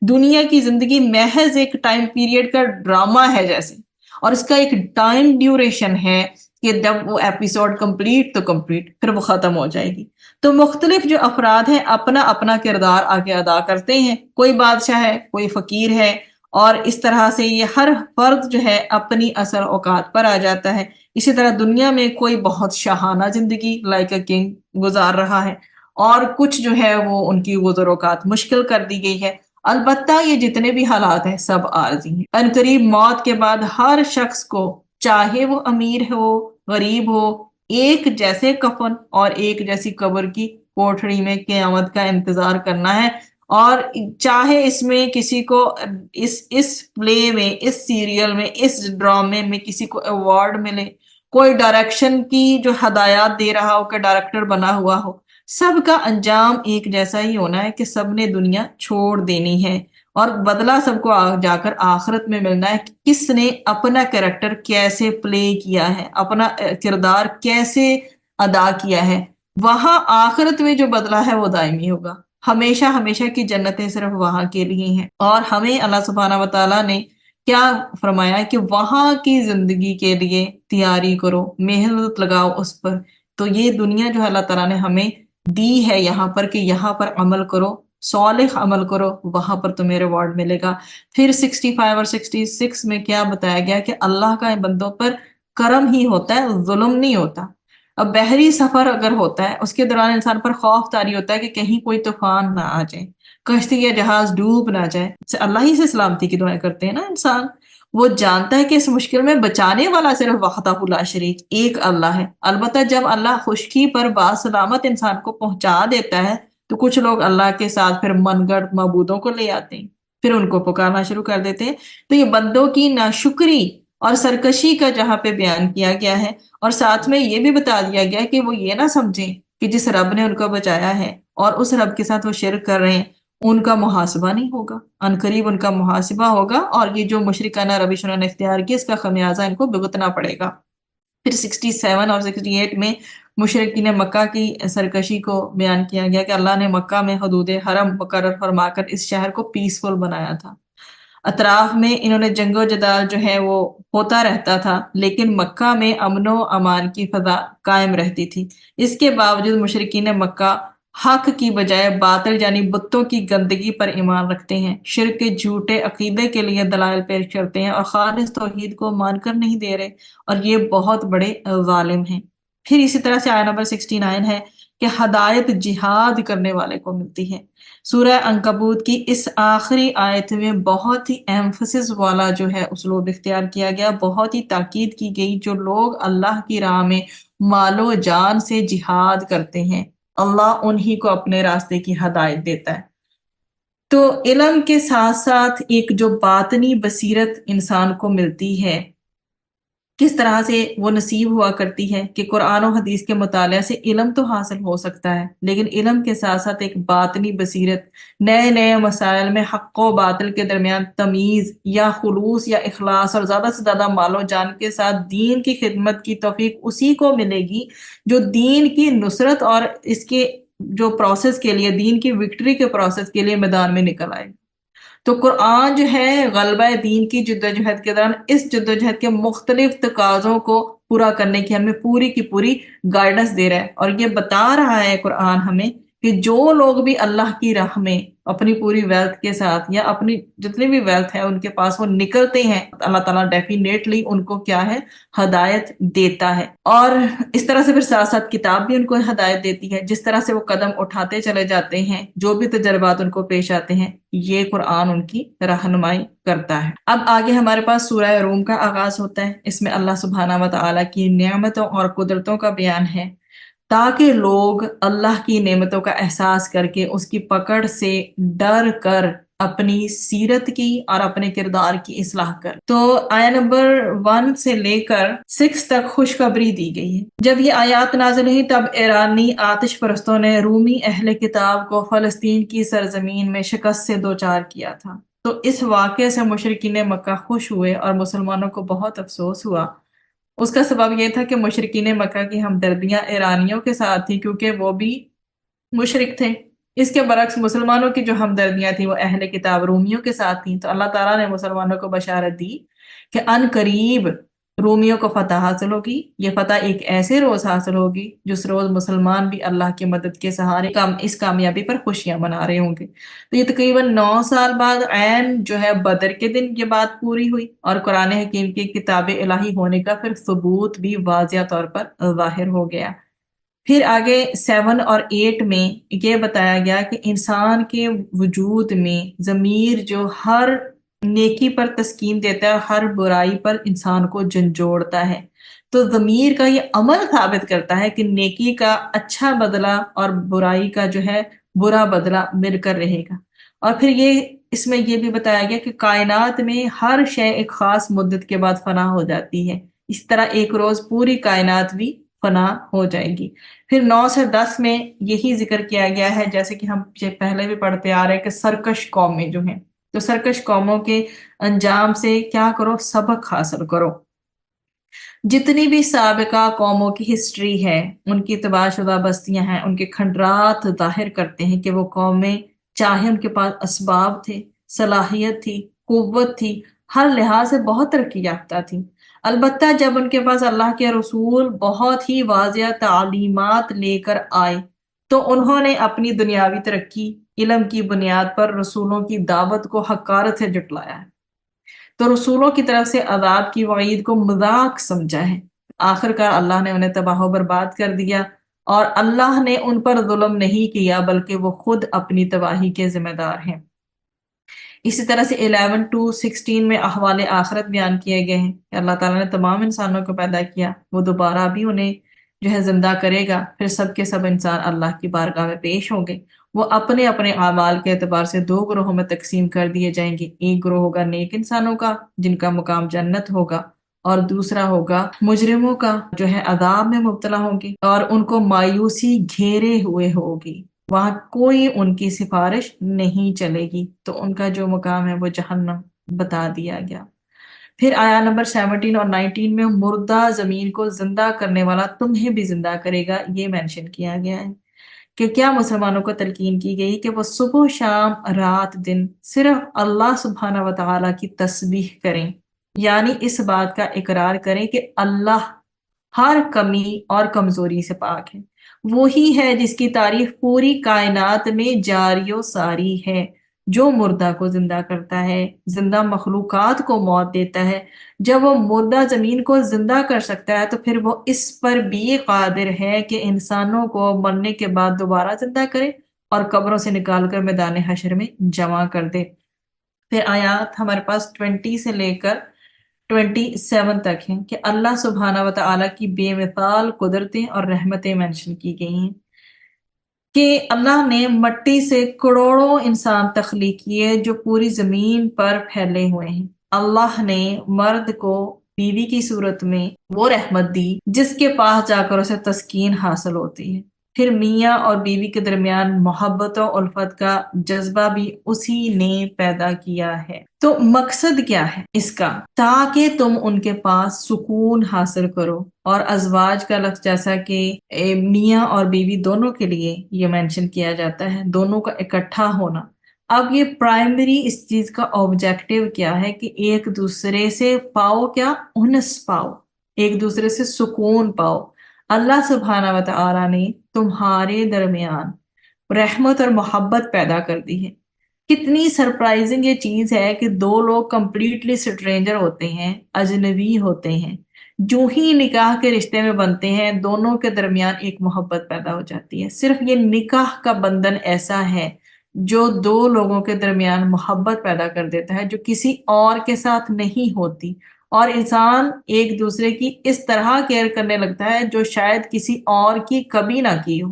دنیا کی زندگی محض ایک ٹائم پیریڈ کا ڈرامہ ہے جیسے، اور اس کا ایک ٹائم ڈیوریشن ہے کہ جب وہ ایپیسوڈ کمپلیٹ تو کمپلیٹ، پھر وہ ختم ہو جائے گی۔ تو مختلف جو افراد ہیں اپنا اپنا کردار آگے ادا کرتے ہیں، کوئی بادشاہ ہے، کوئی فقیر ہے، اور اس طرح سے یہ ہر فرد جو ہے اپنی اثر اوقات پر آ جاتا ہے۔ اسی طرح دنیا میں کوئی بہت شاہانہ زندگی لائک اے کنگ گزار رہا ہے اور کچھ جو ہے وہ ان کی گزر اوقات مشکل کر دی گئی ہے۔ البتہ یہ جتنے بھی حالات ہیں سب عارضی ہیں۔ عنقریب موت کے بعد ہر شخص کو چاہے وہ امیر ہو غریب ہو ایک جیسے کفن اور ایک جیسی قبر کی کوٹھڑی میں قیامت کا انتظار کرنا ہے، اور چاہے اس میں کسی کو اس پلے میں، اس سیریل میں، اس ڈرامے میں کسی کو ایوارڈ ملے، کوئی ڈائریکشن کی جو ہدایات دے رہا ہو کہ ڈائریکٹر بنا ہوا ہو، سب کا انجام ایک جیسا ہی ہونا ہے کہ سب نے دنیا چھوڑ دینی ہے اور بدلہ سب کو جا کر آخرت میں ملنا ہے کہ کس نے اپنا کریکٹر کیسے پلے کیا ہے، اپنا کردار کیسے ادا کیا ہے۔ وہاں آخرت میں جو بدلہ ہے وہ دائمی ہوگا، ہمیشہ ہمیشہ کی جنتیں صرف وہاں کے لیے ہیں۔ اور ہمیں اللہ سبحانہ وتعالیٰ نے کیا فرمایا کہ وہاں کی زندگی کے لیے تیاری کرو، محنت لگاؤ اس پر تو یہ دنیا جو ہے اللہ تعالیٰ نے ہمیں دی ہے یہاں پر کہ یہاں پر عمل کرو، صالح عمل کرو، وہاں پر تمہیں ریوارڈ ملے گا۔ پھر 65 اور 66 میں کیا بتایا گیا کہ اللہ کا ان بندوں پر کرم ہی ہوتا ہے، ظلم نہیں ہوتا۔ اب بحری سفر اگر ہوتا ہے اس کے دوران انسان پر خوف طاری ہوتا ہے کہ کہیں کوئی طوفان نہ آ جائے، کشتی یا جہاز ڈوب نہ جائے، اللہ ہی سے سلامتی کی دعائیں کرتے ہیں نا انسان۔ وہ جانتا ہے کہ اس مشکل میں بچانے والا صرف وحدہ لا شریک ایک اللہ ہے۔ البتہ جب اللہ خشکی پر باسلامت انسان کو پہنچا دیتا ہے تو کچھ لوگ اللہ کے ساتھ پھر من گڑھ معبودوں کو لے آتے ہیں، پھر ان کو پکارنا شروع کر دیتے ہیں۔ تو یہ بندوں کی ناشکری اور سرکشی کا جہاں پہ بیان کیا گیا ہے، اور ساتھ میں یہ بھی بتا دیا گیا کہ وہ یہ نہ سمجھیں کہ جس رب نے ان کو بچایا ہے اور اس رب کے ساتھ وہ شرک کر رہے ہیں ان کا محاسبہ نہیں ہوگا، ان قریب ان کا محاسبہ ہوگا، اور یہ جو مشرکانہ روش انہوں نے اختیار کی اس کا خمیازہ ان کو بھگتنا پڑے گا۔ پھر 67 اور 68 میں مشرکین مکہ کی سرکشی کو بیان کیا گیا کہ اللہ نے مکہ میں حدود حرم مقرر فرما کر اس شہر کو پیسفل بنایا تھا۔ اطراف میں انہوں نے جنگ و جدال جو ہے وہ ہوتا رہتا تھا، لیکن مکہ میں امن و امان کی فضا قائم رہتی تھی۔ اس کے باوجود مشرکین مکہ حق کی بجائے باطل یعنی بتوں کی گندگی پر ایمان رکھتے ہیں، شرک کے جھوٹے عقیدے کے لیے دلائل پیش کرتے ہیں اور خالص توحید کو مان کر نہیں دے رہے، اور یہ بہت بڑے ظالم ہیں۔ پھر اسی طرح سے آیت نمبر 69 ہے کہ ہدایت جہاد کرنے والے کو ملتی ہے۔ سورہ عنکبوت کی اس آخری آیت میں بہت ہی ایمفسس والا جو ہے اسلوب اختیار کیا گیا، بہت ہی تاکید کی گئی، جو لوگ اللہ کی راہ میں مال و جان سے جہاد کرتے ہیں اللہ انہی کو اپنے راستے کی ہدایت دیتا ہے۔ تو علم کے ساتھ ساتھ ایک جو باطنی بصیرت انسان کو ملتی ہے، کس طرح سے وہ نصیب ہوا کرتی ہے کہ قرآن و حدیث کے مطالعہ سے علم تو حاصل ہو سکتا ہے، لیکن علم کے ساتھ ساتھ ایک باطنی بصیرت، نئے نئے مسائل میں حق و باطل کے درمیان تمیز یا خلوص یا اخلاص اور زیادہ سے زیادہ مال و جان کے ساتھ دین کی خدمت کی توفیق اسی کو ملے گی جو دین کی نصرت اور اس کے جو پروسیس کے لیے، دین کی وکٹری کے پروسیس کے لیے میدان میں نکل آئے۔ تو قرآن جو ہے غلبہ دین کی جدوجہد کے دوران اس جدوجہد کے مختلف تقاضوں کو پورا کرنے کی ہمیں پوری کی پوری گائیڈنس دے رہا ہے، اور یہ بتا رہا ہے قرآن ہمیں کہ جو لوگ بھی اللہ کی راہ میں اپنی پوری ویلتھ کے ساتھ یا اپنی جتنی بھی ویلتھ ہے ان کے پاس وہ نکلتے ہیں، اللہ تعالیٰ ڈیفینیٹلی ان کو کیا ہے، ہدایت دیتا ہے۔ اور اس طرح سے پھر ساتھ ساتھ کتاب بھی ان کو ہدایت دیتی ہے، جس طرح سے وہ قدم اٹھاتے چلے جاتے ہیں، جو بھی تجربات ان کو پیش آتے ہیں یہ قرآن ان کی رہنمائی کرتا ہے۔ اب آگے ہمارے پاس سورہ روم کا آغاز ہوتا ہے۔ اس میں اللہ سبحانہ و تعالیٰ کی نعمتوں اور قدرتوں کا بیان ہے تاکہ لوگ اللہ کی نعمتوں کا احساس کر کے اس کی پکڑ سے ڈر کر اپنی سیرت کی اور اپنے کردار کی اصلاح کر۔ تو آیت نمبر 1 سے لے کر 6 تک خوشخبری دی گئی ہے۔ جب یہ آیات نازل ہوئی تب ایرانی آتش پرستوں نے رومی اہل کتاب کو فلسطین کی سرزمین میں شکست سے دوچار کیا تھا۔ تو اس واقعے سے مشرکین مکہ خوش ہوئے اور مسلمانوں کو بہت افسوس ہوا۔ اس کا سبب یہ تھا کہ مشرکین مکہ کی ہمدردیاں ایرانیوں کے ساتھ تھی کیونکہ وہ بھی مشرک تھے۔ اس کے برعکس مسلمانوں کی جو ہمدردیاں تھیں وہ اہل کتاب رومیوں کے ساتھ تھیں۔ تو اللہ تعالیٰ نے مسلمانوں کو بشارت دی کہ ان قریب رومیوں کو فتح حاصل ہوگی۔ یہ فتح ایک ایسے روز حاصل ہوگی جس روز مسلمان بھی اللہ کی مدد کے سہارے اس کامیابی پر خوشیاں منا رہے ہوں گے۔ تو یہ تقریباً 9 سال بعد عین جو ہے بدر کے دن یہ بات پوری ہوئی، اور قرآن حکیم کی کتاب الہی ہونے کا پھر ثبوت بھی واضح طور پر ظاہر ہو گیا۔ پھر آگے 7 اور 8 میں یہ بتایا گیا کہ انسان کے وجود میں ضمیر جو ہر نیکی پر تسکین دیتا ہے، ہر برائی پر انسان کو جھنجھوڑتا ہے۔ تو ضمیر کا یہ عمل ثابت کرتا ہے کہ نیکی کا اچھا بدلہ اور برائی کا جو ہے برا بدلہ مل کر رہے گا۔ اور پھر اس میں یہ بھی بتایا گیا کہ کائنات میں ہر شے ایک خاص مدت کے بعد فنا ہو جاتی ہے، اس طرح ایک روز پوری کائنات بھی فنا ہو جائے گی۔ پھر 9 سے 10 میں یہی ذکر کیا گیا ہے جیسے کہ ہم پہلے بھی پڑھتے آ رہے ہیں کہ سرکش قومیں جو ہیں، تو سرکش قوموں کے انجام سے کیا کرو، سبق حاصل کرو۔ جتنی بھی سابقہ قوموں کی ہسٹری ہے، ان کی تباہ شدہ بستیاں ہیں، ان کے کھنڈرات ظاہر کرتے ہیں کہ وہ قومیں چاہے ان کے پاس اسباب تھے، صلاحیت تھی، قوت تھی، ہر لحاظ سے بہت ترقی یافتہ تھی، البتہ جب ان کے پاس اللہ کے رسول بہت ہی واضح تعلیمات لے کر آئے تو انہوں نے اپنی دنیاوی ترقی علم کی بنیاد پر رسولوں کی دعوت کو حقارت سے جھٹلایا ہے، تو رسولوں کی طرف سے عذاب کی وعید کو مذاق سمجھا ہے۔ آخر کار اللہ نے انہیں تباہ و برباد کر دیا، اور اللہ نے ان پر ظلم نہیں کیا بلکہ وہ خود اپنی تباہی کے ذمہ دار ہیں۔ اسی طرح سے 11 to 16 میں احوال آخرت بیان کیے گئے ہیں کہ اللہ تعالیٰ نے تمام انسانوں کو پیدا کیا، وہ دوبارہ بھی انہیں جو ہے زندہ کرے گا، پھر سب کے سب انسان اللہ کی بارگاہ میں پیش ہوں گے۔ وہ اپنے اپنے اعمال کے اعتبار سے دو گروہوں میں تقسیم کر دیے جائیں گے، ایک گروہ ہوگا نیک انسانوں کا جن کا مقام جنت ہوگا، اور دوسرا ہوگا مجرموں کا جو ہے عذاب میں مبتلا ہوں گے اور ان کو مایوسی گھیرے ہوئے ہوگی، وہاں کوئی ان کی سفارش نہیں چلے گی، تو ان کا جو مقام ہے وہ جہنم بتا دیا گیا۔ پھر آیا نمبر 17 اور 19 میں مردہ زمین کو زندہ کرنے والا تمہیں بھی زندہ کرے گا، یہ مینشن کیا گیا ہے کہ کیا مسلمانوں کو تلقین کی گئی کہ وہ صبح و شام رات دن صرف اللہ سبحانہ و تعالیٰ کی تسبیح کریں، یعنی اس بات کا اقرار کریں کہ اللہ ہر کمی اور کمزوری سے پاک ہے، وہی ہے جس کی تعریف پوری کائنات میں جاری و ساری ہے، جو مردہ کو زندہ کرتا ہے، زندہ مخلوقات کو موت دیتا ہے۔ جب وہ مردہ زمین کو زندہ کر سکتا ہے تو پھر وہ اس پر بھی قادر ہے کہ انسانوں کو مرنے کے بعد دوبارہ زندہ کرے اور قبروں سے نکال کر میدان حشر میں جمع کر دے۔ پھر آیات ہمارے پاس 20 سے لے کر 27 تک ہیں کہ اللہ سبحانہ و تعالیٰ کی بے مثال قدرتیں اور رحمتیں مینشن کی گئی ہیں کہ اللہ نے مٹی سے کروڑوں انسان تخلیق کیے جو پوری زمین پر پھیلے ہوئے ہیں۔ اللہ نے مرد کو بیوی کی صورت میں وہ رحمت دی جس کے پاس جا کر اسے تسکین حاصل ہوتی ہے۔ پھر میاں اور بیوی کے درمیان محبت و الفت کا جذبہ بھی اسی نے پیدا کیا ہے۔ تو مقصد کیا ہے اس کا؟ تاکہ تم ان کے پاس سکون حاصل کرو، اور ازواج کا لفظ جیسا کہ میاں اور بیوی دونوں کے لیے یہ مینشن کیا جاتا ہے، دونوں کا اکٹھا ہونا۔ اب یہ پرائمری اس چیز کا آبجیکٹیو کیا ہے کہ ایک دوسرے سے پاؤ، کیا انس پاؤ، ایک دوسرے سے سکون پاؤ۔ اللہ سبحانہ و تعالیٰ نے تمہارے درمیان رحمت اور محبت پیدا کر دی ہے۔ کتنی سرپرائزنگ یہ چیز ہے کہ دو لوگ کمپلیٹلی سٹرینجر ہوتے ہیں، اجنبی ہوتے ہیں، جو ہی نکاح کے رشتے میں بنتے ہیں دونوں کے درمیان ایک محبت پیدا ہو جاتی ہے۔ صرف یہ نکاح کا بندھن ایسا ہے جو دو لوگوں کے درمیان محبت پیدا کر دیتا ہے، جو کسی اور کے ساتھ نہیں ہوتی، اور انسان ایک دوسرے کی اس طرح کیئر کرنے لگتا ہے جو شاید کسی اور کی کبھی نہ کی ہو۔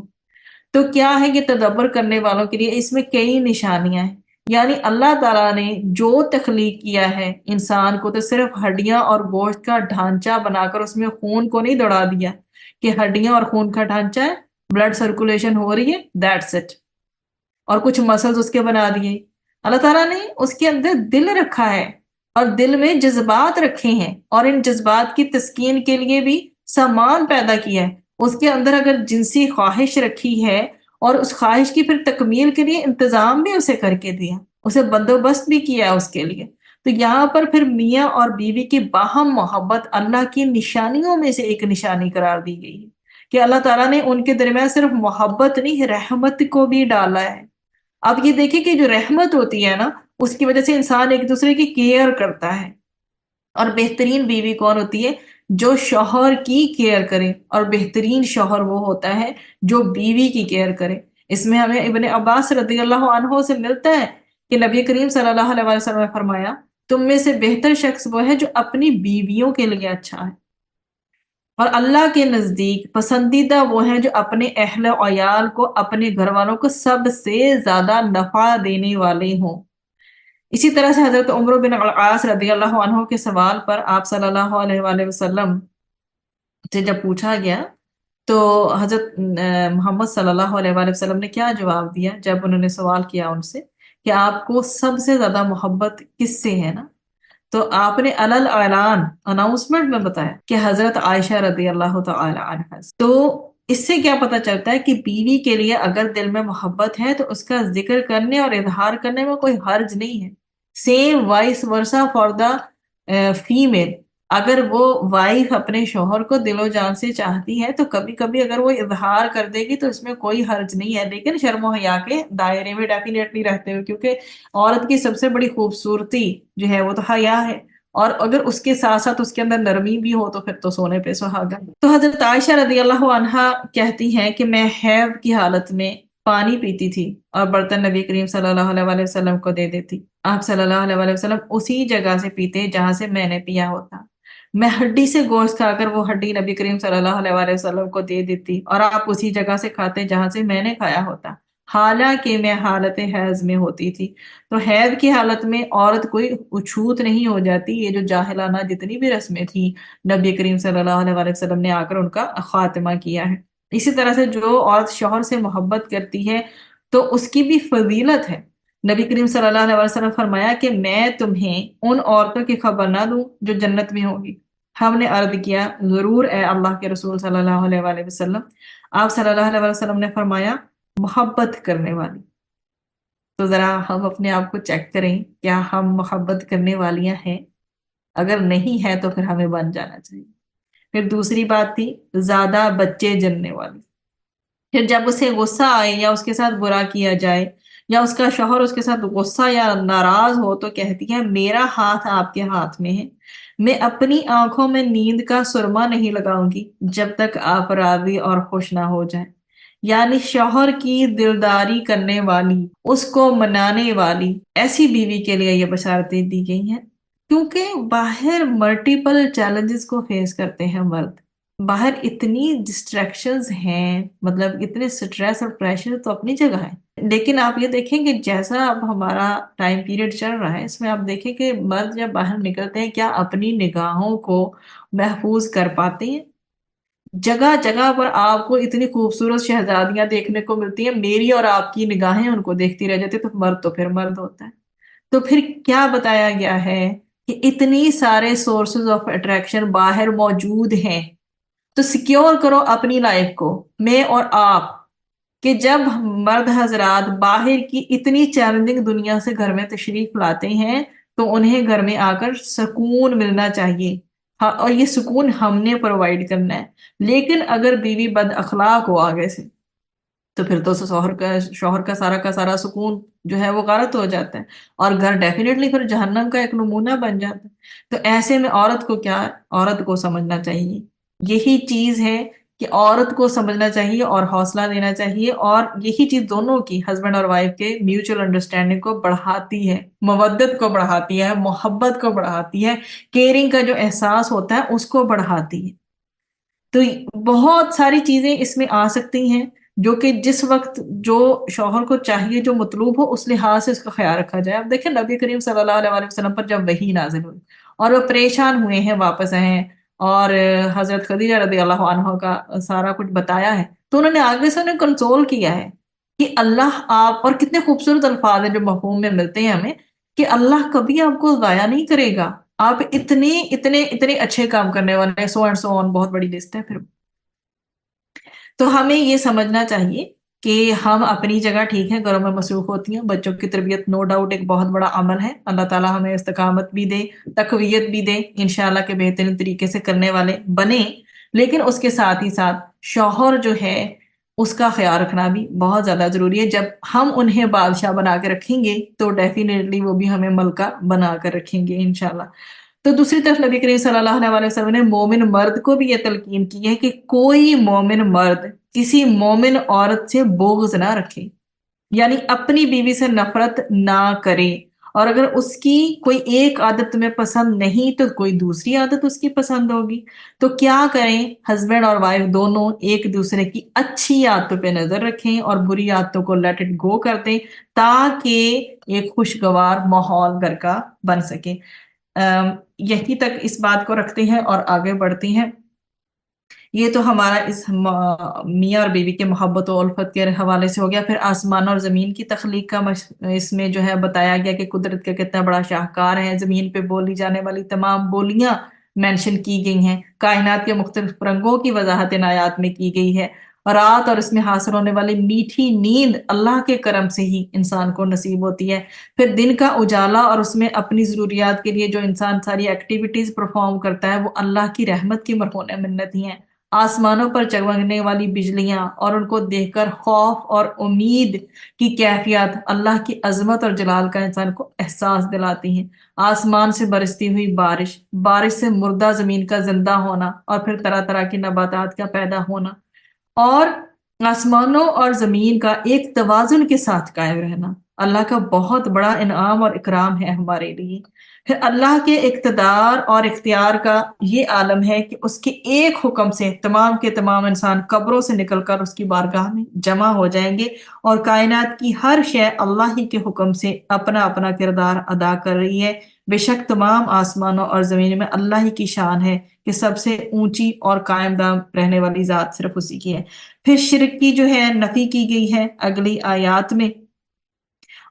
تو کیا ہے کہ تدبر کرنے والوں کے لیے اس میں کئی نشانیاں ہیں، یعنی اللہ تعالیٰ نے جو تخلیق کیا ہے انسان کو تو صرف ہڈیاں اور گوشت کا ڈھانچہ بنا کر اس میں خون کو نہیں دوڑا دیا کہ ہڈیاں اور خون کا ڈھانچہ ہے، بلڈ سرکولیشن ہو رہی ہے، دیٹس اٹ، اور کچھ مسلز اس کے بنا دیے۔ اللہ تعالیٰ نے اس کے اندر دل رکھا ہے اور دل میں جذبات رکھے ہیں، اور ان جذبات کی تسکین کے لیے بھی سامان پیدا کیا ہے۔ اس کے اندر اگر جنسی خواہش رکھی ہے اور اس خواہش کی پھر تکمیل کے لیے انتظام بھی اسے کر کے دیا، اسے بندوبست بھی کیا اس کے لیے۔ تو یہاں پر پھر میاں اور بیوی کی باہم محبت اللہ کی نشانیوں میں سے ایک نشانی قرار دی گئی ہے کہ اللہ تعالیٰ نے ان کے درمیان صرف محبت نہیں، رحمت کو بھی ڈالا ہے۔ اب یہ دیکھیں کہ جو رحمت ہوتی ہے نا، اس کی وجہ سے انسان ایک دوسرے کی کیئر کرتا ہے، اور بہترین بیوی کون ہوتی ہے؟ جو شوہر کی کیئر کرے، اور بہترین شوہر وہ ہوتا ہے جو بیوی کی کیئر کرے۔ اس میں ہمیں ابن عباس رضی اللہ عنہ سے ملتا ہے کہ نبی کریم صلی اللہ علیہ وسلم نے فرمایا، تم میں سے بہتر شخص وہ ہے جو اپنی بیویوں کے لیے اچھا ہے، اور اللہ کے نزدیک پسندیدہ وہ ہیں جو اپنے اہل و عیال کو، اپنے گھر والوں کو سب سے زیادہ نفع دینے والے ہوں۔ اسی طرح سے حضرت عمر بن العاص رضی اللہ عنہ کے سوال پر آپ صلی اللہ علیہ وآلہ وسلم سے جب پوچھا گیا تو حضرت محمد صلی اللہ علیہ وآلہ وسلم نے کیا جواب دیا جب انہوں نے سوال کیا ان سے کہ آپ کو سب سے زیادہ محبت کس سے ہے نا، تو آپ نے علل اعلان اناؤنسمنٹ میں بتایا کہ حضرت عائشہ رضی اللہ تعالی عنہا سے۔ تو اس سے کیا پتہ چلتا ہے کہ بیوی کے لیے اگر دل میں محبت ہے تو اس کا ذکر کرنے اور اظہار کرنے میں کوئی حرج نہیں ہے۔ Same vice versa for the female, اگر وہ وائف اپنے شوہر کو دل و جان سے چاہتی ہے تو کبھی کبھی اگر وہ اظہار کر دے گی تو اس میں کوئی حرج نہیں ہے، لیکن شرم و حیا کے دائرے میں ڈیفینیٹلی رہتے ہوئے، کیونکہ عورت کی سب سے بڑی خوبصورتی جو ہے وہ تو حیا ہے، اور اگر اس کے ساتھ ساتھ اس کے اندر نرمی بھی ہو تو پھر تو سونے پہ سہاگا۔ تو حضرت عائشہ رضی اللہ عنہا کہتی ہیں کہ میں حیض کی حالت میں پانی پیتی تھی اور برتن نبی کریم صلی اللہ علیہ وآلہ وسلم کو دے دیتی، آپ صلی اللہ علیہ وآلہ وسلم اسی جگہ سے پیتے جہاں سے میں نے پیا ہوتا، میں ہڈی سے گوشت کھا کر وہ ہڈی نبی کریم صلی اللہ علیہ وآلہ وسلم کو دے دیتی اور آپ اسی جگہ سے کھاتے جہاں سے میں نے کھایا ہوتا، حالانکہ میں حالت حیض میں ہوتی تھی۔ تو حیض کی حالت میں عورت کوئی اچھوت نہیں ہو جاتی، یہ جو جاہلانہ جتنی بھی رسمیں تھیں نبی کریم صلی اللہ علیہ وآلہ وسلم نے آ کر ان کا خاتمہ کیا ہے۔ اسی طرح سے جو عورت شوہر سے محبت کرتی ہے تو اس کی بھی فضیلت ہے۔ نبی کریم صلی اللہ علیہ وسلم فرمایا کہ میں تمہیں ان عورتوں کی خبر نہ دوں جو جنت میں ہوگی؟ ہم نے عرض کیا ضرور اے اللہ کے رسول صلی اللہ علیہ وآلہ وسلم۔ آپ صلی اللہ علیہ وسلم نے فرمایا محبت کرنے والی۔ تو ذرا ہم اپنے آپ کو چیک کریں، کیا ہم محبت کرنے والیاں ہیں؟ اگر نہیں ہے تو پھر ہمیں بن جانا چاہیے۔ پھر دوسری بات تھی زیادہ بچے جننے والی۔ پھر جب اسے غصہ آئے یا اس کے ساتھ برا کیا جائے یا اس کا شوہر اس کے ساتھ غصہ یا ناراض ہو تو کہتی ہے میرا ہاتھ آپ کے ہاتھ میں ہے، میں اپنی آنکھوں میں نیند کا سرما نہیں لگاؤں گی جب تک آپ راضی اور خوش نہ ہو جائیں۔ یعنی شوہر کی دلداری کرنے والی، اس کو منانے والی ایسی بیوی کے لیے یہ بشارتیں دی گئی ہیں، کیونکہ باہر ملٹیپل چیلنجز کو فیس کرتے ہیں مرد، باہر اتنی ڈسٹریکشنز ہیں، مطلب اتنے سٹریس اور پریشر تو اپنی جگہ ہے، لیکن آپ یہ دیکھیں کہ جیسا اب ہمارا ٹائم پیریڈ چل رہا ہے اس میں آپ دیکھیں کہ مرد جب باہر نکلتے ہیں کیا اپنی نگاہوں کو محفوظ کر پاتے ہیں؟ جگہ جگہ پر آپ کو اتنی خوبصورت شہزادیاں دیکھنے کو ملتی ہیں، میری اور آپ کی نگاہیں ان کو دیکھتی رہ جاتی، تو مرد تو پھر مرد ہوتا ہے۔ تو پھر کیا بتایا گیا ہے کہ اتنی سارے سورسز آف اٹریکشن باہر موجود ہیں، تو سیکیور کرو اپنی لائف کو، میں اور آپ، کہ جب مرد حضرات باہر کی اتنی چیلنجنگ دنیا سے گھر میں تشریف لاتے ہیں تو انہیں گھر میں آ کر سکون ملنا چاہیے، ہاں، اور یہ سکون ہم نے پرووائڈ کرنا ہے۔ لیکن اگر بیوی بد اخلاق ہو آگے سے تو پھر تو شوہر کا سارا سکون جو ہے وہ غارت ہو جاتا ہے، اور گھر ڈیفینیٹلی پھر جہنم کا ایک نمونہ بن جاتا ہے۔ تو ایسے میں عورت کو کیا، عورت کو سمجھنا چاہیے، یہی چیز ہے کہ عورت کو سمجھنا چاہیے اور حوصلہ دینا چاہیے، اور یہی چیز دونوں کی، ہسبینڈ اور وائف کے میوچل انڈرسٹینڈنگ کو بڑھاتی ہے، مودت کو بڑھاتی ہے، محبت کو بڑھاتی ہے، کیئرنگ کا جو احساس ہوتا ہے اس کو بڑھاتی ہے۔ تو بہت ساری چیزیں اس میں آ سکتی ہیں جو کہ جس وقت جو شوہر کو چاہیے، جو مطلوب ہو، اس لحاظ سے اس کا خیال رکھا جائے۔ اب دیکھیں نبی کریم صلی اللہ علیہ وآلہ وسلم پر جب وحی نازل ہوئی اور وہ پریشان ہوئے ہیں، واپس آئے ہیں، اور حضرت خدیجہ رضی اللہ عنہ کا سارا کچھ بتایا ہے، تو انہوں نے آگے سے انہیں کنسول کیا ہے کہ اللہ آپ، اور کتنے خوبصورت الفاظ ہیں جو مفہوم میں ملتے ہیں ہمیں، کہ اللہ کبھی آپ کو ضائع نہیں کرے گا، آپ اتنے اتنے اتنے اچھے کام کرنے والے ہیں، سو اینڈ سو آن، بہت بڑی لسٹ ہے پھر۔ تو ہمیں یہ سمجھنا چاہیے کہ ہم اپنی جگہ ٹھیک ہے، گھروں میں مصروف ہوتی ہیں، بچوں کی تربیت نو ڈاؤٹ ایک بہت بڑا عمل ہے، اللہ تعالیٰ ہمیں استقامت بھی دے، تقویت بھی دے، انشاءاللہ کے بہترین طریقے سے کرنے والے بنے، لیکن اس کے ساتھ ہی ساتھ شوہر جو ہے اس کا خیال رکھنا بھی بہت زیادہ ضروری ہے۔ جب ہم انہیں بادشاہ بنا کے رکھیں گے تو ڈیفینیٹلی وہ بھی ہمیں ملکہ بنا کر رکھیں گے انشاءاللہ۔ تو دوسری طرف نبی کریم صلی اللہ علیہ وسلم نے مومن مرد کو بھی یہ تلقین کی ہے کہ کوئی مومن مرد کسی مومن عورت سے بغض نہ رکھے، یعنی اپنی بیوی سے نفرت نہ کرے، اور اگر اس کی کوئی ایک عادت تمہیں پسند نہیں تو کوئی دوسری عادت اس کی پسند ہوگی، تو کیا کریں؟ ہسبینڈ اور وائف دونوں ایک دوسرے کی اچھی عادتوں پہ نظر رکھیں اور بری عادتوں کو لیٹ اٹ گو کر دیں، تاکہ ایک خوشگوار ماحول گھر کا بن سکے۔ یہی تک اس بات کو رکھتے ہیں اور آگے بڑھتے ہیں۔ یہ تو ہمارا اس میاں اور بیوی کے محبت و الفت کے حوالے سے ہو گیا۔ پھر آسمان اور زمین کی تخلیق کا اس میں جو ہے بتایا گیا کہ قدرت کا کتنا بڑا شاہکار ہے، زمین پہ بولی جانے والی تمام بولیاں مینشن کی گئی ہیں، کائنات کے مختلف رنگوں کی وضاحت ان آیات میں کی گئی ہے، رات اور اس میں حاصل ہونے والی میٹھی نیند اللہ کے کرم سے ہی انسان کو نصیب ہوتی ہے۔ پھر دن کا اجالا اور اس میں اپنی ضروریات کے لیے جو انسان ساری ایکٹیویٹیز پرفارم کرتا ہے وہ اللہ کی رحمت کی مرہون منت ہی ہیں۔ آسمانوں پر چمکنے والی بجلیاں اور ان کو دیکھ کر خوف اور امید کی کیفیت اللہ کی عظمت اور جلال کا انسان کو احساس دلاتی ہیں۔ آسمان سے برستی ہوئی بارش، بارش سے مردہ زمین کا زندہ ہونا اور پھر طرح طرح کی نباتات کا پیدا ہونا، اور آسمانوں اور زمین کا ایک توازن کے ساتھ قائم رہنا اللہ کا بہت بڑا انعام اور اکرام ہے ہمارے لیے۔ پھر اللہ کے اقتدار اور اختیار کا یہ عالم ہے کہ اس کے ایک حکم سے تمام کے تمام انسان قبروں سے نکل کر اس کی بارگاہ میں جمع ہو جائیں گے، اور کائنات کی ہر شے اللہ ہی کے حکم سے اپنا اپنا کردار ادا کر رہی ہے۔ بے شک تمام آسمانوں اور زمین میں اللہ ہی کی شان ہے کہ سب سے اونچی اور قائم دام رہنے والی ذات صرف اسی کی ہے۔ پھر شرک کی جو ہے نفی کی گئی ہے اگلی آیات میں،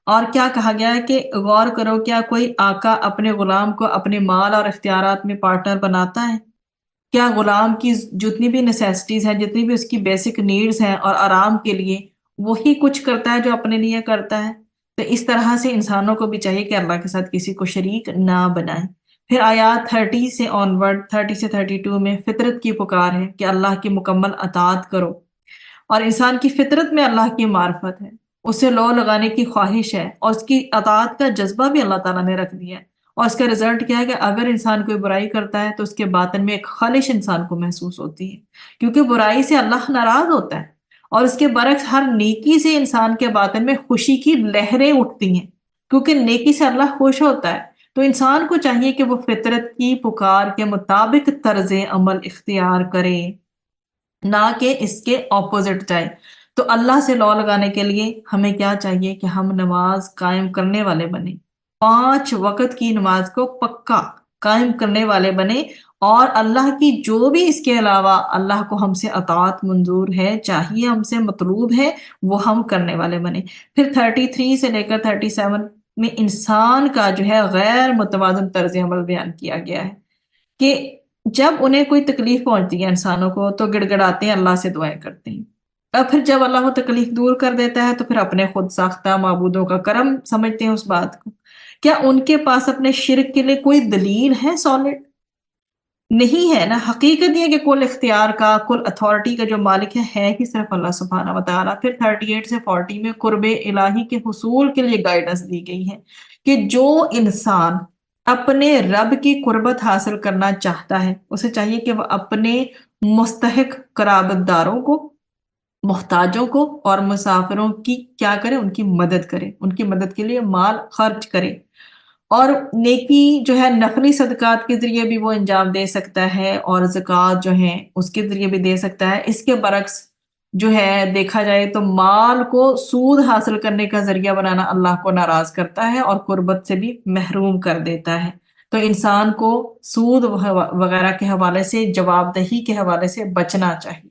اور کیا کہا گیا ہے کہ غور کرو، کیا کوئی آقا اپنے غلام کو اپنے مال اور اختیارات میں پارٹنر بناتا ہے؟ کیا غلام کی جتنی بھی نیسیسٹیز ہیں، جتنی بھی اس کی بیسک نیڈز ہیں اور آرام کے لیے وہی کچھ کرتا ہے جو اپنے لیے کرتا ہے؟ تو اس طرح سے انسانوں کو بھی چاہیے کہ اللہ کے ساتھ کسی کو شریک نہ بنائیں۔ پھر آیات 30 سے آنورڈ، 30 سے 32 میں فطرت کی پکار ہے کہ اللہ کی مکمل اطاعت کرو، اور انسان کی فطرت میں اللہ کی معرفت ہے، اسے لو لگانے کی خواہش ہے، اور اس کی اطاعت کا جذبہ بھی اللہ تعالیٰ نے رکھ دیا ہے۔ اور اس کا رزلٹ کیا ہے کہ اگر انسان کوئی برائی کرتا ہے تو اس کے باطن میں ایک خلش انسان کو محسوس ہوتی ہے، کیونکہ برائی سے اللہ ناراض ہوتا ہے، اور اس کے برعکس ہر نیکی سے انسان کے باطن میں خوشی کی لہریں اٹھتی ہیں، کیونکہ نیکی سے اللہ خوش ہوتا ہے۔ تو انسان کو چاہیے کہ وہ فطرت کی پکار کے مطابق طرز عمل اختیار کرے، نہ کہ اس کے اپوزٹ جائے۔ تو اللہ سے لو لگانے کے لیے ہمیں کیا چاہیے کہ ہم نماز قائم کرنے والے بنیں، 5 وقت کی نماز کو پکا قائم کرنے والے بنیں، اور اللہ کی جو بھی اس کے علاوہ اللہ کو ہم سے اطاعت منظور ہے، چاہیے ہم سے مطلوب ہے، وہ ہم کرنے والے بنیں۔ پھر 33 سے لے کر 37 میں انسان کا جو ہے غیر متوازن طرز عمل بیان کیا گیا ہے کہ جب انہیں کوئی تکلیف پہنچتی ہے انسانوں کو تو گڑ گڑاتے ہیں، اللہ سے دعائیں کرتے ہیں، اور پھر جب اللہ وہ تکلیف دور کر دیتا ہے تو پھر اپنے خود ساختہ معبودوں کا کرم سمجھتے ہیں اس بات کو۔ کیا ان کے پاس اپنے شرک کے لیے کوئی دلیل ہے سالڈ؟ نہیں ہے نا۔ حقیقت یہ کہ کل اختیار کا، کل اتھارٹی کا جو مالک ہے ہی صرف اللہ سبحانہ و تعالیٰ۔ پھر 38 سے 40 میں قرب الہی کے حصول کے لیے گائیڈنس دی گئی ہے کہ جو انسان اپنے رب کی قربت حاصل کرنا چاہتا ہے اسے چاہیے کہ وہ اپنے مستحق قرابت داروں کو، محتاجوں کو اور مسافروں کی کیا کرے، ان کی مدد کرے، ان کی مدد کے لیے مال خرچ کرے، اور نیکی جو ہے نفلی صدقات کے ذریعے بھی وہ انجام دے سکتا ہے، اور زکوٰۃ جو ہے اس کے ذریعے بھی دے سکتا ہے۔ اس کے برعکس جو ہے دیکھا جائے تو مال کو سود حاصل کرنے کا ذریعہ بنانا اللہ کو ناراض کرتا ہے اور قربت سے بھی محروم کر دیتا ہے۔ تو انسان کو سود وغیرہ کے حوالے سے، جواب دہی کے حوالے سے بچنا چاہیے۔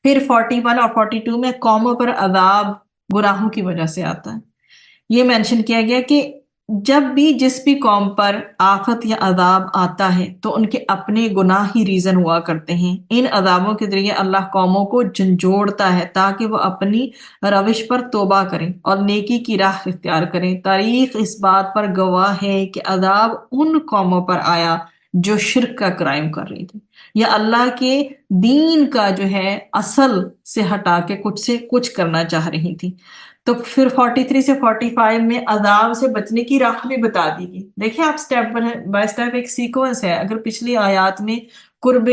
پھر 41 اور 42 میں قوموں پر عذاب گناہوں کی وجہ سے آتا ہے۔ یہ مینشن کیا گیا کہ جب بھی جس بھی قوم پر آفت یا عذاب آتا ہے تو ان کے اپنے گناہ ہی ریزن ہوا کرتے ہیں۔ ان عذابوں کے ذریعے اللہ قوموں کو جھنجھوڑتا ہے تاکہ وہ اپنی روش پر توبہ کریں اور نیکی کی راہ اختیار کریں۔ تاریخ اس بات پر گواہ ہے کہ عذاب ان قوموں پر آیا جو شرک کا کرائم کر رہی تھی، یا اللہ کے دین کا جو ہے اصل سے ہٹا کے کچھ سے کچھ کرنا چاہ رہی تھی۔ تو پھر 43 سے 45 میں عذاب سے بچنے کی راہ بھی بتا دی گئی۔ دیکھیں آپ سٹیپ بائی سٹیپ ایک سیکوینس ہے۔ اگر پچھلی آیات میں قرب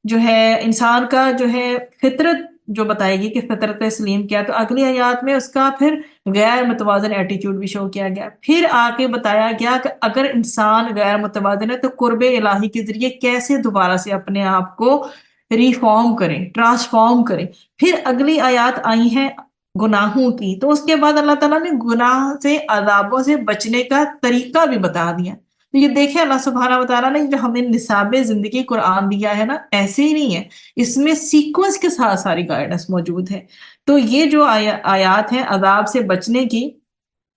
جو ہے انسان کا جو ہے فطرت جو بتائے گی کہ فطرت سلیم کیا، تو اگلی آیات میں اس کا پھر غیر متوازن ایٹیچیوڈ بھی شو کیا گیا۔ پھر آگے بتایا گیا کہ اگر انسان غیر متوازن ہے تو قرب الہی کے ذریعے کیسے دوبارہ سے اپنے آپ کو ریفارم کریں، ٹرانسفارم کریں۔ پھر اگلی آیات آئی ہیں گناہوں کی، تو اس کے بعد اللہ تعالیٰ نے گناہ سے، عذابوں سے بچنے کا طریقہ بھی بتا دیا۔ تو یہ دیکھیں اللہ سبحانہ و تعالیٰ نے جو ہمیں نصاب زندگی قرآن دیا ہے نا، ایسے ہی نہیں ہے، اس میں سیکوینس کے ساتھ ساری گائیڈنس موجود ہے۔ تو یہ جو آیات ہیں عذاب سے بچنے کی،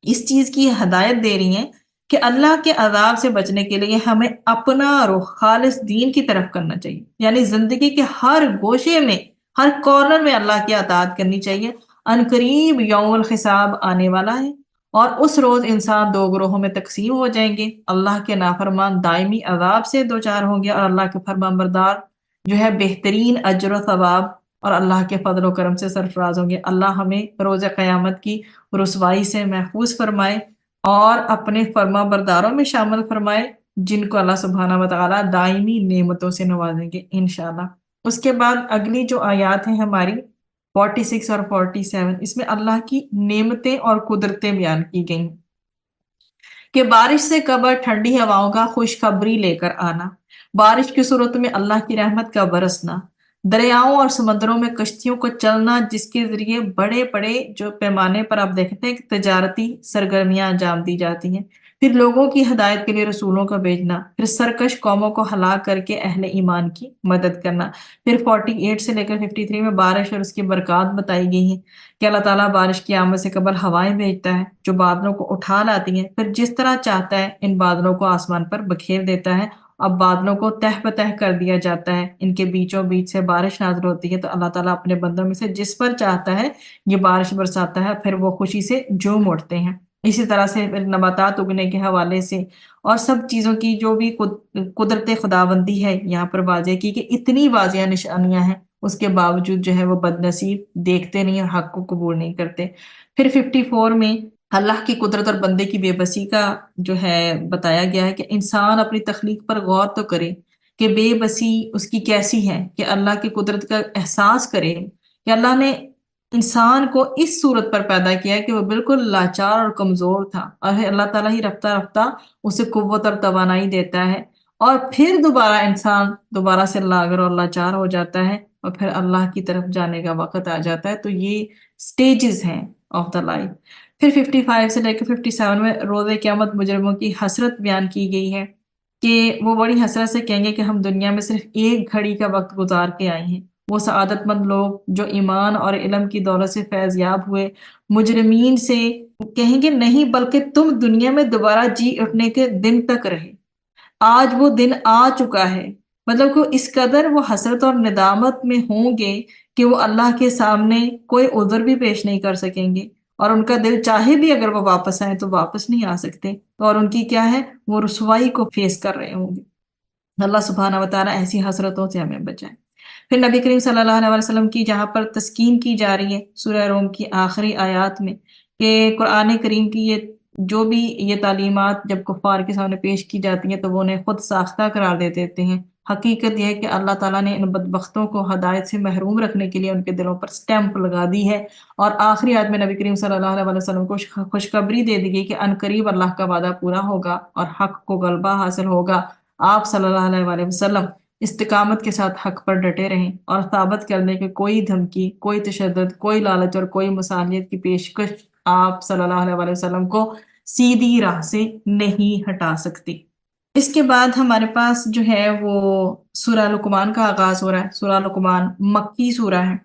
اس چیز کی ہدایت دے رہی ہیں کہ اللہ کے عذاب سے بچنے کے لیے ہمیں اپنا رخ خالص دین کی طرف کرنا چاہیے، یعنی زندگی کے ہر گوشے میں ہر کارنر میں اللہ کی اطاعت کرنی چاہیے۔ ان قریب یوم الحساب آنے والا ہے اور اس روز انسان دو گروہوں میں تقسیم ہو جائیں گے۔ اللہ کے نافرمان دائمی عذاب سے دوچار ہوں گے اور اللہ کے فرمان بردار جو ہے بہترین اجر و ثواب اور اللہ کے فضل و کرم سے سرفراز ہوں گے۔ اللہ ہمیں روز قیامت کی رسوائی سے محفوظ فرمائے اور اپنے فرما برداروں میں شامل فرمائے جن کو اللہ سبحانہ و تعالیٰ دائمی نعمتوں سے نوازیں گے انشاءاللہ۔ اس کے بعد اگلی جو آیات ہیں ہماری 46 اور 47، اس میں اللہ کی نعمتیں اور قدرتیں بیان کی گئیں کہ بارش سے قبل ٹھنڈی ہواؤں کا خوشخبری لے کر آنا، بارش کی صورت میں اللہ کی رحمت کا برسنا، دریاؤں اور سمندروں میں کشتیوں کو چلنا جس کے ذریعے بڑے بڑے جو پیمانے پر آپ دیکھتے ہیں کہ تجارتی سرگرمیاں انجام دی جاتی ہیں، پھر لوگوں کی ہدایت کے لیے رسولوں کا بھیجنا، پھر سرکش قوموں کو ہلاک کر کے اہل ایمان کی مدد کرنا، پھر 48 سے لے کر 53 میں بارش اور اس کی برکات بتائی گئی ہیں کہ اللہ تعالیٰ بارش کی آمد سے قبل ہوائیں بھیجتا ہے جو بادلوں کو اٹھا لاتی ہیں، پھر جس طرح چاہتا ہے ان بادلوں کو آسمان پر بکھیر دیتا ہے، اب بادلوں کو تہ بتہ کر دیا جاتا ہے، ان کے بیچوں بیچ سے بارش نازل ہوتی ہے تو اللہ تعالیٰ اپنے بندوں میں سے جس پر چاہتا ہے یہ بارش برساتا ہے، پھر وہ خوشی سے جھوم اٹھتے ہیں۔ اسی طرح سے پھر نباتات اگنے کے حوالے سے اور سب چیزوں کی جو بھی قدرت خداوندی ہے یہاں پر واضح کی کہ اتنی واضح نشانیاں ہیں، اس کے باوجود جو ہے وہ بد نصیب دیکھتے نہیں اور حق کو قبول نہیں کرتے۔ پھر 54 میں اللہ کی قدرت اور بندے کی بے بسی کا جو ہے بتایا گیا ہے کہ انسان اپنی تخلیق پر غور تو کرے کہ بے بسی اس کی کیسی ہے، کہ اللہ کی قدرت کا احساس کرے کہ اللہ نے انسان کو اس صورت پر پیدا کیا ہے کہ وہ بالکل لاچار اور کمزور تھا، اور اللہ تعالیٰ ہی رفتہ رفتہ اسے قوت اور توانائی دیتا ہے، اور پھر دوبارہ انسان دوبارہ سے لاغر اور لاچار ہو جاتا ہے اور پھر اللہ کی طرف جانے کا وقت آ جاتا ہے۔ تو یہ سٹیجز ہیں آف دا لائف۔ پھر 55 سے لے کے 57 میں روز قیامت مجرموں کی حسرت بیان کی گئی ہے کہ وہ بڑی حسرت سے کہیں گے کہ ہم دنیا میں صرف ایک گھڑی کا وقت گزار کے آئے ہیں۔ وہ سعادت مند لوگ جو ایمان اور علم کی دولت سے فیض یاب ہوئے مجرمین سے کہیں گے نہیں، بلکہ تم دنیا میں دوبارہ جی اٹھنے کے دن تک رہے، آج وہ دن آ چکا ہے۔ مطلب کہ اس قدر وہ حسرت اور ندامت میں ہوں گے کہ وہ اللہ کے سامنے کوئی عذر بھی پیش نہیں کر سکیں گے، اور ان کا دل چاہے بھی اگر وہ واپس آئے تو واپس نہیں آ سکتے، اور ان کی کیا ہے وہ رسوائی کو فیس کر رہے ہوں گے۔ اللہ سبحانہ و تعالیٰ ایسی حسرتوں سے ہمیں بچائے۔ پھر نبی کریم صلی اللہ علیہ وسلم کی جہاں پر تسکین کی جا رہی ہے سورہ روم کی آخری آیات میں کہ قرآن کریم کی جو بھی یہ تعلیمات جب کفار کے سامنے پیش کی جاتی ہیں تو وہ انہیں خود ساختہ قرار دے دیتے ہیں۔ حقیقت یہ ہے کہ اللہ تعالیٰ نے ان بدبختوں کو ہدایت سے محروم رکھنے کے لیے ان کے دلوں پر سٹیمپ لگا دی ہے، اور آخری آیت میں نبی کریم صلی اللہ علیہ وسلم کو خوشخبری دے دی گئی کہ ان قریب اللہ کا وعدہ پورا ہوگا اور حق کو غلبہ حاصل ہوگا۔ آپ صلی اللہ علیہ وآلہ وسلم استقامت کے ساتھ حق پر ڈٹے رہیں اور ثابت کرنے کے کوئی دھمکی، کوئی تشدد، کوئی لالچ اور کوئی مصالحت کی پیشکش آپ صلی اللہ علیہ وآلہ وسلم کو سیدھی راہ سے نہیں ہٹا سکتی۔ اس کے بعد ہمارے پاس جو ہے وہ سورہ لقمان کا آغاز ہو رہا ہے۔ سورہ لقمان مکی سورہ ہے،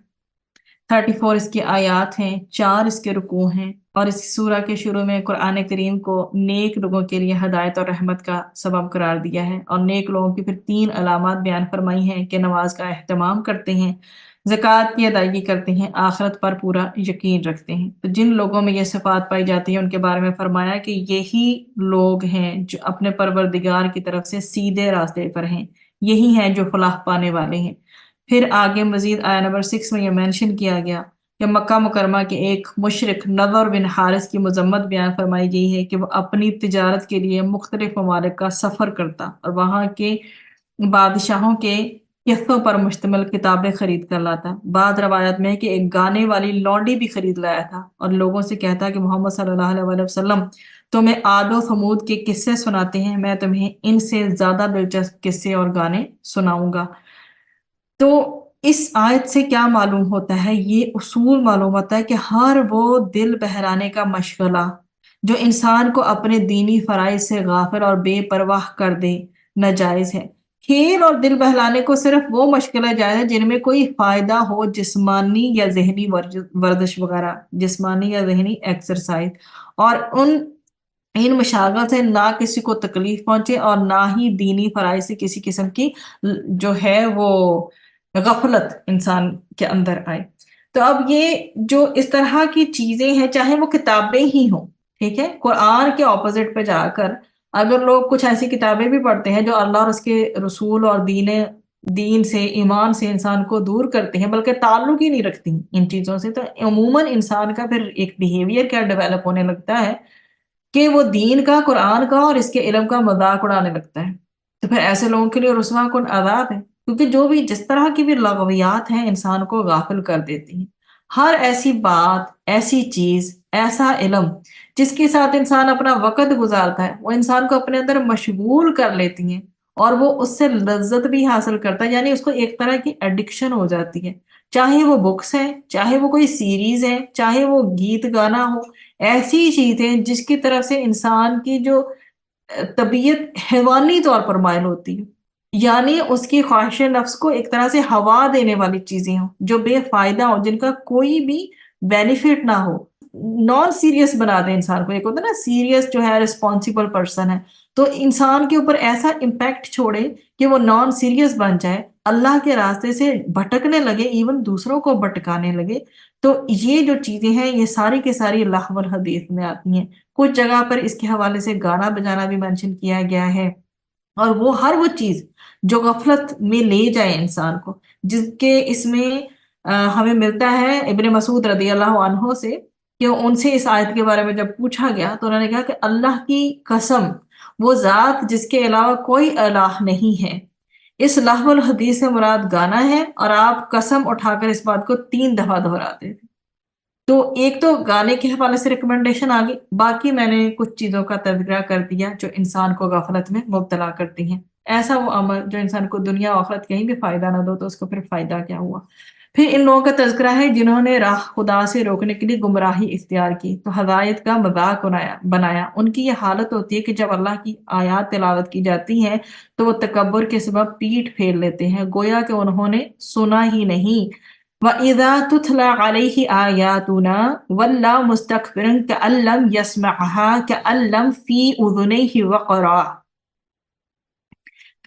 34 اس کی آیات ہیں، 4 اس کے رکوع ہیں، اور اس سورہ کے شروع میں قرآن کریم کو نیک لوگوں کے لیے ہدایت اور رحمت کا سبب قرار دیا ہے، اور نیک لوگوں کی پھر 3 علامات بیان فرمائی ہیں کہ نماز کا اہتمام کرتے ہیں، زکوٰۃ کی ادائیگی کرتے ہیں، آخرت پر پورا یقین رکھتے ہیں۔ تو جن لوگوں میں یہ صفات پائی جاتی ہیں ان کے بارے میں فرمایا کہ یہی لوگ ہیں جو اپنے پروردگار کی طرف سے سیدھے راستے پر ہیں، یہی ہیں جو فلاح پانے والے ہیں۔ پھر آگے مزید آیا نمبر 6 میں یہ مینشن کیا گیا کہ مکہ مکرمہ کے ایک مشرک نضر بن حارث کی مذمت بیان فرمائی گئی ہے کہ وہ اپنی تجارت کے لیے مختلف ممالک کا سفر کرتا اور وہاں کے بادشاہوں کے قصوں پر مشتمل کتابیں خرید کر لاتا۔ بعض روایت میں ہے کہ ایک گانے والی لونڈی بھی خرید لایا تھا اور لوگوں سے کہتا کہ محمد صلی اللہ علیہ وسلم تمہیں عاد و ثمود کے قصے سناتے ہیں، میں تمہیں ان سے زیادہ دلچسپ قصے اور گانے سناؤں گا۔ تو اس آیت سے کیا معلوم ہوتا ہے؟ یہ اصول معلوم ہوتا ہے کہ ہر وہ دل بہلانے کا مشغلہ جو انسان کو اپنے دینی فرائض سے غافل اور بے پرواہ کر دے ناجائز ہے۔ کھیل اور دل بہلانے کو صرف وہ مشغلیں جائز ہیں جن میں کوئی فائدہ ہو، جسمانی یا ذہنی ورزش وغیرہ، جسمانی یا ذہنی ایکسرسائز، اور ان مشاغل سے نہ کسی کو تکلیف پہنچے اور نہ ہی دینی فرائض سے کسی قسم کی جو ہے وہ غفلت انسان کے اندر آئے۔ تو اب یہ جو اس طرح کی چیزیں ہیں، چاہے وہ کتابیں ہی ہوں، ٹھیک ہے، قرآن کے اپوزٹ پہ جا کر اگر لوگ کچھ ایسی کتابیں بھی پڑھتے ہیں جو اللہ اور اس کے رسول اور دین سے، ایمان سے انسان کو دور کرتے ہیں، بلکہ تعلق ہی نہیں رکھتی ان چیزوں سے، تو عموماً انسان کا پھر ایک بیہیویئر کیا ڈیولپ ہونے لگتا ہے کہ وہ دین کا، قرآن کا اور اس کے علم کا مذاق اڑانے لگتا ہے۔ تو پھر ایسے لوگوں کے لیے رسوا کن عذاب ہے، کیونکہ جو بھی جس طرح کی بھی لغویات ہیں انسان کو غافل کر دیتی ہیں۔ ہر ایسی بات، ایسی چیز، ایسا علم جس کے ساتھ انسان اپنا وقت گزارتا ہے، وہ انسان کو اپنے اندر مشغول کر لیتی ہیں، اور وہ اس سے لذت بھی حاصل کرتا ہے، یعنی اس کو ایک طرح کی ایڈکشن ہو جاتی ہے۔ چاہے وہ بکس ہیں، چاہے وہ کوئی سیریز ہے، چاہے وہ گیت گانا ہو، ایسی چیزیں جس کی طرف سے انسان کی جو طبیعت حیوانی طور پر مائل ہوتی ہے، یعنی اس کی خواہش نفس کو ایک طرح سے ہوا دینے والی چیزیں ہوں جو بے فائدہ ہوں، جن کا کوئی بھی بینیفٹ نہ ہو، نان سیریس بنا دے انسان کو۔ ایک ہوتا ہے نا سیریس جو ہے ریسپانسبل پرسن ہے، تو انسان کے اوپر ایسا امپیکٹ چھوڑے کہ وہ نان سیریس بن جائے، اللہ کے راستے سے بھٹکنے لگے، ایون دوسروں کو بھٹکانے لگے۔ تو یہ جو چیزیں ہیں یہ ساری کے ساری لہو الحدیث میں آتی ہیں۔ کچھ جگہ پر اس کے حوالے سے گانا بجانا بھی مینشن کیا گیا ہے، اور وہ ہر وہ چیز جو غفلت میں لے جائے انسان کو، جس کے اس میں ہمیں ملتا ہے ابن مسعود رضی اللہ عنہ سے، کہ ان سے اس آیت کے بارے میں جب پوچھا گیا تو انہوں نے کہا کہ اللہ کی قسم، وہ ذات جس کے علاوہ کوئی الہ نہیں ہے، اس لہو الحدیث سے مراد گانا ہے، اور آپ قسم اٹھا کر اس بات کو 3 دفعہ دہراتے تھے۔ تو ایک تو گانے کے حوالے سے ریکمنڈیشن آ گئی، باقی میں نے کچھ چیزوں کا تذکرہ کر دیا جو انسان کو غفلت میں مبتلا کرتی ہیں۔ ایسا وہ عمل جو انسان کو دنیا و آخرت کہیں بھی فائدہ نہ دو، تو اس کو پھر فائدہ کیا ہوا؟ پھر ان لوگوں کا تذکرہ ہے جنہوں نے راہ خدا سے روکنے کے لیے گمراہی اختیار کی، تو ہدایت کا مذاق بنایا۔ ان کی یہ حالت ہوتی ہے کہ جب اللہ کی آیات تلاوت کی جاتی ہیں تو وہ تکبر کے سبب پیٹھ پھیر لیتے ہیں، گویا کہ انہوں نے سنا ہی نہیں۔ وَإِذَا تُتْلَى عَلَيْهِ آيَاتُنَا وَلَّى مُسْتَكْبِرًا كَأَن لَّمْ يَسْمَعْهَا كَأَن لَّمْ فِي أُذُنَيْهِ وَقْرًا۔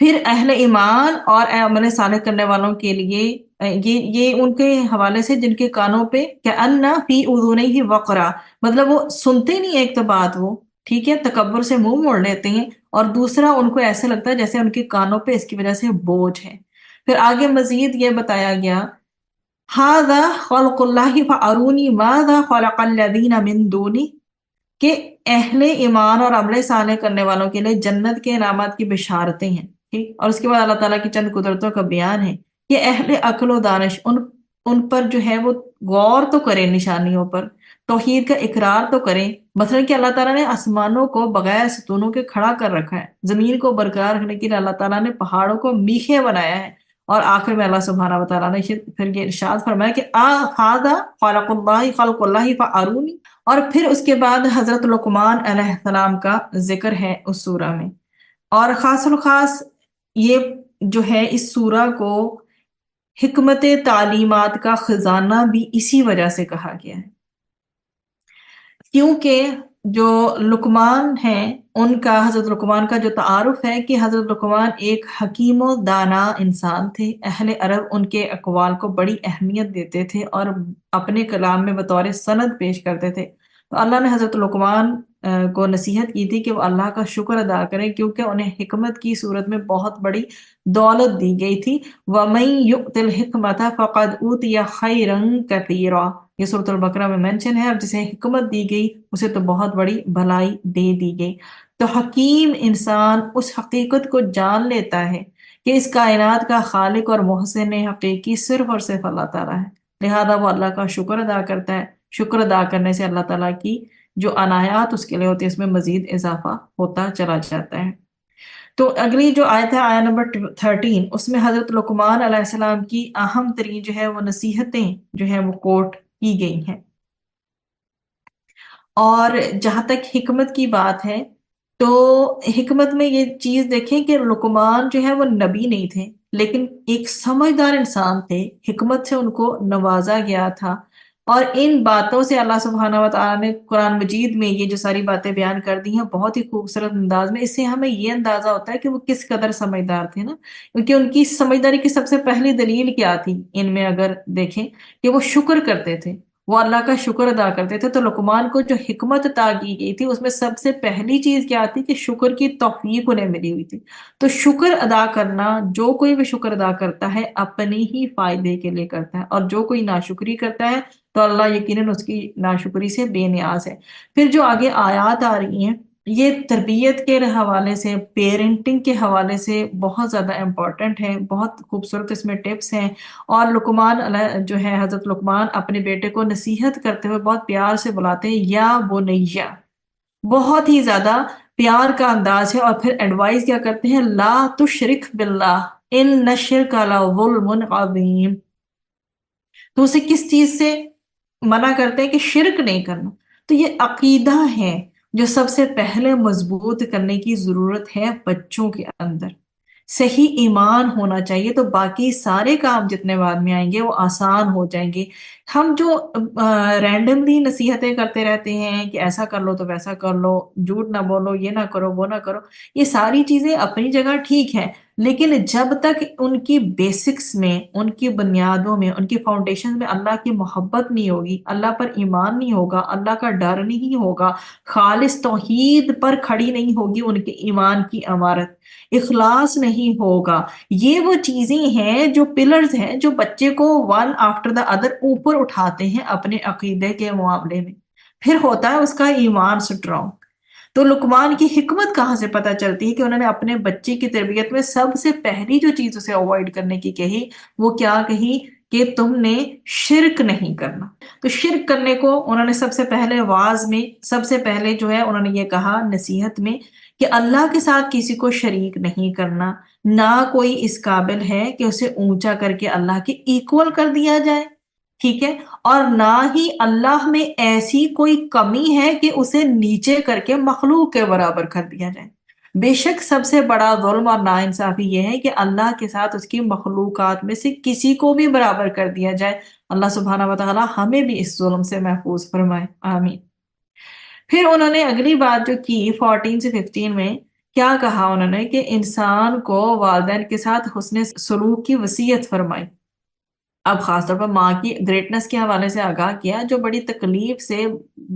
پھر اہل ایمان اور عمل صالح کرنے والوں کے لیے یہ ان کے حوالے سے جن کے کانوں پہ كَأَنَّ فِي أُذُنَيْهِ وَقْرًا، مطلب وہ سنتے نہیں ایک تو بات، وہ ٹھیک ہے تکبر سے منہ موڑ لیتے ہیں، اور دوسرا ان کو ایسے لگتا ہے جیسے ان کے کانوں پہ اس کی وجہ سے بوجھ ہے۔ پھر آگے مزید یہ بتایا گیا هذا خلق اللہ فارونی ماذا خلق الذین من دونی، کہ اہل ایمان اور عمل صالح کرنے والوں کے لیے جنت کے انعامات کی بشارتیں ہیں، ٹھیک، اور اس کے بعد اللہ تعالیٰ کی چند قدرتوں کا بیان ہے کہ اہل عقل و دانش ان پر جو ہے وہ غور تو کریں، نشانیوں پر توحید کا اقرار تو کریں، مثلا کہ اللہ تعالیٰ نے آسمانوں کو بغیر ستونوں کے کھڑا کر رکھا ہے، زمین کو برقرار رکھنے کے لیے اللہ تعالیٰ نے پہاڑوں کو میخیں بنایا ہے، اور آخر میں اللہ سبحانہ وتعالیٰ نے پھر یہ ارشاد فرمایا کہ هذا خلق اللہ فارونی۔ اور پھر اس کے بعد حضرت لقمان علیہ السلام کا ذکر ہے اس سورہ میں، اور خاص الخاص یہ جو ہے اس سورہ کو حکمت تعلیمات کا خزانہ بھی اسی وجہ سے کہا گیا ہے، کیونکہ جو لقمان ہیں ان کا، حضرت لقمان کا جو تعارف ہے کہ حضرت لقمان ایک حکیم و دانا انسان تھے، اہل عرب ان کے اقوال کو بڑی اہمیت دیتے تھے اور اپنے کلام میں بطور سند پیش کرتے تھے۔ تو اللہ نے حضرت لقمان کو نصیحت کی تھی کہ وہ اللہ کا شکر ادا کریں، کیونکہ انہیں حکمت کی صورت میں بہت بڑی دولت دی گئی تھی۔ وَمَن يُؤْتِ الْحِكْمَةَ فَقَدْ أُوتِيَ خَيْرًا كَثِيرًا، یہ سورۃ البقرہ میں مینشن ہے، اب جسے حکمت دی گئی اسے تو بہت بڑی بھلائی دے دی گئی۔ تو حکیم انسان اس حقیقت کو جان لیتا ہے کہ اس کائنات کا خالق اور محسن حقیقی صرف اور صرف اللہ تعالیٰ ہے، لہذا وہ اللہ کا شکر ادا کرتا ہے۔ شکر ادا کرنے سے اللہ تعالیٰ کی جو عنایات اس کے لیے ہوتی ہے اس میں مزید اضافہ ہوتا چلا جاتا ہے۔ تو اگلی جو آیت ہے، آیت نمبر 13، اس میں حضرت لقمان علیہ السلام کی اہم ترین جو ہے وہ نصیحتیں جو ہیں وہ کوٹ کی گئی ہیں۔ اور جہاں تک حکمت کی بات ہے تو حکمت میں یہ چیز دیکھیں کہ لقمان جو ہے وہ نبی نہیں تھے، لیکن ایک سمجھدار انسان تھے، حکمت سے ان کو نوازا گیا تھا، اور ان باتوں سے اللہ سبحانہ و تعالیٰ نے قرآن مجید میں یہ جو ساری باتیں بیان کر دی ہیں بہت ہی خوبصورت انداز میں، اس سے ہمیں یہ اندازہ ہوتا ہے کہ وہ کس قدر سمجھدار تھے نا، کیونکہ ان کی سمجھداری کی سب سے پہلی دلیل کیا تھی ان میں اگر دیکھیں کہ وہ شکر کرتے تھے، وہ اللہ کا شکر ادا کرتے تھے۔ تو لقمان کو جو حکمت عطا کی گئی تھی اس میں سب سے پہلی چیز کیا تھی کہ شکر کی توفیق انہیں ملی ہوئی تھی۔ تو شکر ادا کرنا، جو کوئی بھی شکر ادا کرتا ہے اپنے ہی فائدے کے لیے کرتا ہے، اور جو کوئی ناشکری کرتا ہے تو اللہ یقیناً اس کی ناشکری سے بے نیاز ہے۔ پھر جو آگے آیات آ رہی ہیں یہ تربیت کے حوالے سے، پیرنٹنگ کے حوالے سے بہت زیادہ امپورٹنٹ ہے، بہت خوبصورت اس میں ٹپس ہیں۔ اور لقمان جو ہے حضرت لقمان اپنے بیٹے کو نصیحت کرتے ہوئے بہت پیار سے بلاتے ہیں یا بنیا، بہت ہی زیادہ پیار کا انداز ہے۔ اور پھر ایڈوائز کیا کرتے ہیں، لا تشرک باللہ ان الشرک لظلم عظیم۔ تو اسے کس چیز سے منع کرتے ہیں کہ شرک نہیں کرنا؟ تو یہ عقیدہ ہے جو سب سے پہلے مضبوط کرنے کی ضرورت ہے بچوں کے اندر۔ صحیح ایمان ہونا چاہیے تو باقی سارے کام جتنے بعد میں آئیں گے وہ آسان ہو جائیں گے۔ ہم جو رینڈملی نصیحتیں کرتے رہتے ہیں کہ ایسا کر لو تو ویسا کر لو، جھوٹ نہ بولو، یہ نہ کرو وہ نہ کرو، یہ ساری چیزیں اپنی جگہ ٹھیک ہیں، لیکن جب تک ان کی بیسکس میں، ان کی بنیادوں میں، ان کی فاؤنڈیشن میں اللہ کی محبت نہیں ہوگی، اللہ پر ایمان نہیں ہوگا، اللہ کا ڈر نہیں ہوگا، خالص توحید پر کھڑی نہیں ہوگی ان کے ایمان کی عمارت، اخلاص نہیں ہوگا، یہ وہ چیزیں ہیں جو پلرز ہیں جو بچے کو ون آفٹر دا ادر اوپر اٹھاتے ہیں اپنے عقیدے کے معاملے میں، پھر ہوتا ہے اس کا ایمان سٹرونگ۔ تو لقمان کی حکمت کہاں سے پتہ چلتی ہے کہ انہوں نے اپنے بچے کی تربیت میں سب سے پہلی جو چیز اسے اوائڈ کرنے کی کہی وہ کیا کہی کہ تم نے شرک نہیں کرنا۔ تو شرک کرنے کو انہوں نے سب سے پہلے واعظ میں، سب سے پہلے جو ہے انہوں نے یہ کہا نصیحت میں کہ اللہ کے ساتھ کسی کو شریک نہیں کرنا، نہ کوئی اس قابل ہے کہ اسے اونچا کر کے اللہ کے ایکول کر دیا جائے، ٹھیک ہے، اور نہ ہی اللہ میں ایسی کوئی کمی ہے کہ اسے نیچے کر کے مخلوق کے برابر کر دیا جائے۔ بے شک سب سے بڑا ظلم اور ناانصافی یہ ہے کہ اللہ کے ساتھ اس کی مخلوقات میں سے کسی کو بھی برابر کر دیا جائے۔ اللہ سبحانہ و تعالی ہمیں بھی اس ظلم سے محفوظ فرمائے، آمین۔ پھر انہوں نے اگلی بات جو کی 14 سے 15 میں کیا کہا انہوں نے کہ انسان کو والدین کے ساتھ حسن سلوک کی وصیت فرمائی۔ اب خاص طور پر ماں کی گریٹنس کے حوالے سے آگاہ کیا، جو بڑی تکلیف سے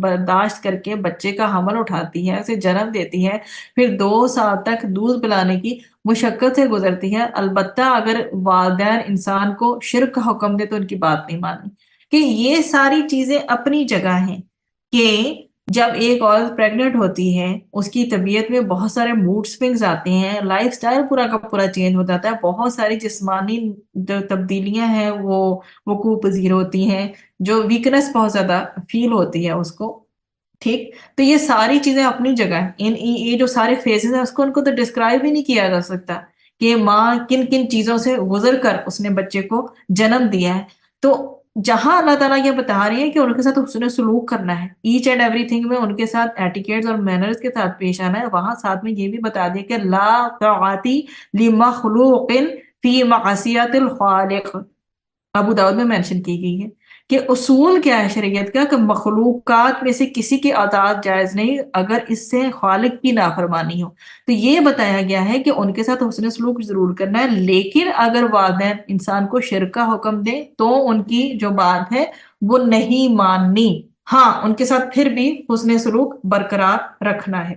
برداشت کر کے بچے کا حمل اٹھاتی ہے، اسے جنم دیتی ہے، پھر 2 سال تک دودھ پلانے کی مشقت سے گزرتی ہے۔ البتہ اگر والدین انسان کو شرک کا حکم دے تو ان کی بات نہیں ماننی، کہ یہ ساری چیزیں اپنی جگہ ہیں کہ جب ایک عورت پریگنٹ ہوتی ہے اس کی طبیعت میں بہت سارے موڈ سوئنگز آتے ہیں، لائف سٹائل پورا کا پورا چینج ہو جاتا ہے، بہت ساری جسمانی جو تبدیلیاں ہیں وہ وقوع پذیر ہوتی ہیں، جو ویکنس بہت زیادہ فیل ہوتی ہے اس کو، ٹھیک۔ تو یہ ساری چیزیں اپنی جگہ ہیں، یہ جو سارے فیزز ہیں اس کو ان کو تو ڈسکرائب ہی نہیں کیا جا سکتا کہ ماں کن کن چیزوں سے گزر کر اس نے بچے کو جنم دیا ہے۔ تو جہاں اللہ تعالیٰ یہ بتا رہی ہے کہ ان کے ساتھ حسن سلوک کرنا ہے، ایچ اینڈ ایوری تھنگ میں ان کے ساتھ ایٹیکیٹس اور مینرز کے ساتھ پیش آنا ہے، وہاں ساتھ میں یہ بھی بتا دیا کہ لا طاعتی لمخلوق فی معصیت الخالق، ابو داؤد میں مینشن کی گئی ہے کہ اصول کیا ہے شریعت کا کہ مخلوقات میں سے کسی کی اطاعت جائز نہیں اگر اس سے خالق کی نافرمانی ہو۔ تو یہ بتایا گیا ہے کہ ان کے ساتھ حسن سلوک ضرور کرنا ہے، لیکن اگر والدین انسان کو شرک کا حکم دیں تو ان کی جو بات ہے وہ نہیں ماننی، ہاں ان کے ساتھ پھر بھی حسن سلوک برقرار رکھنا ہے۔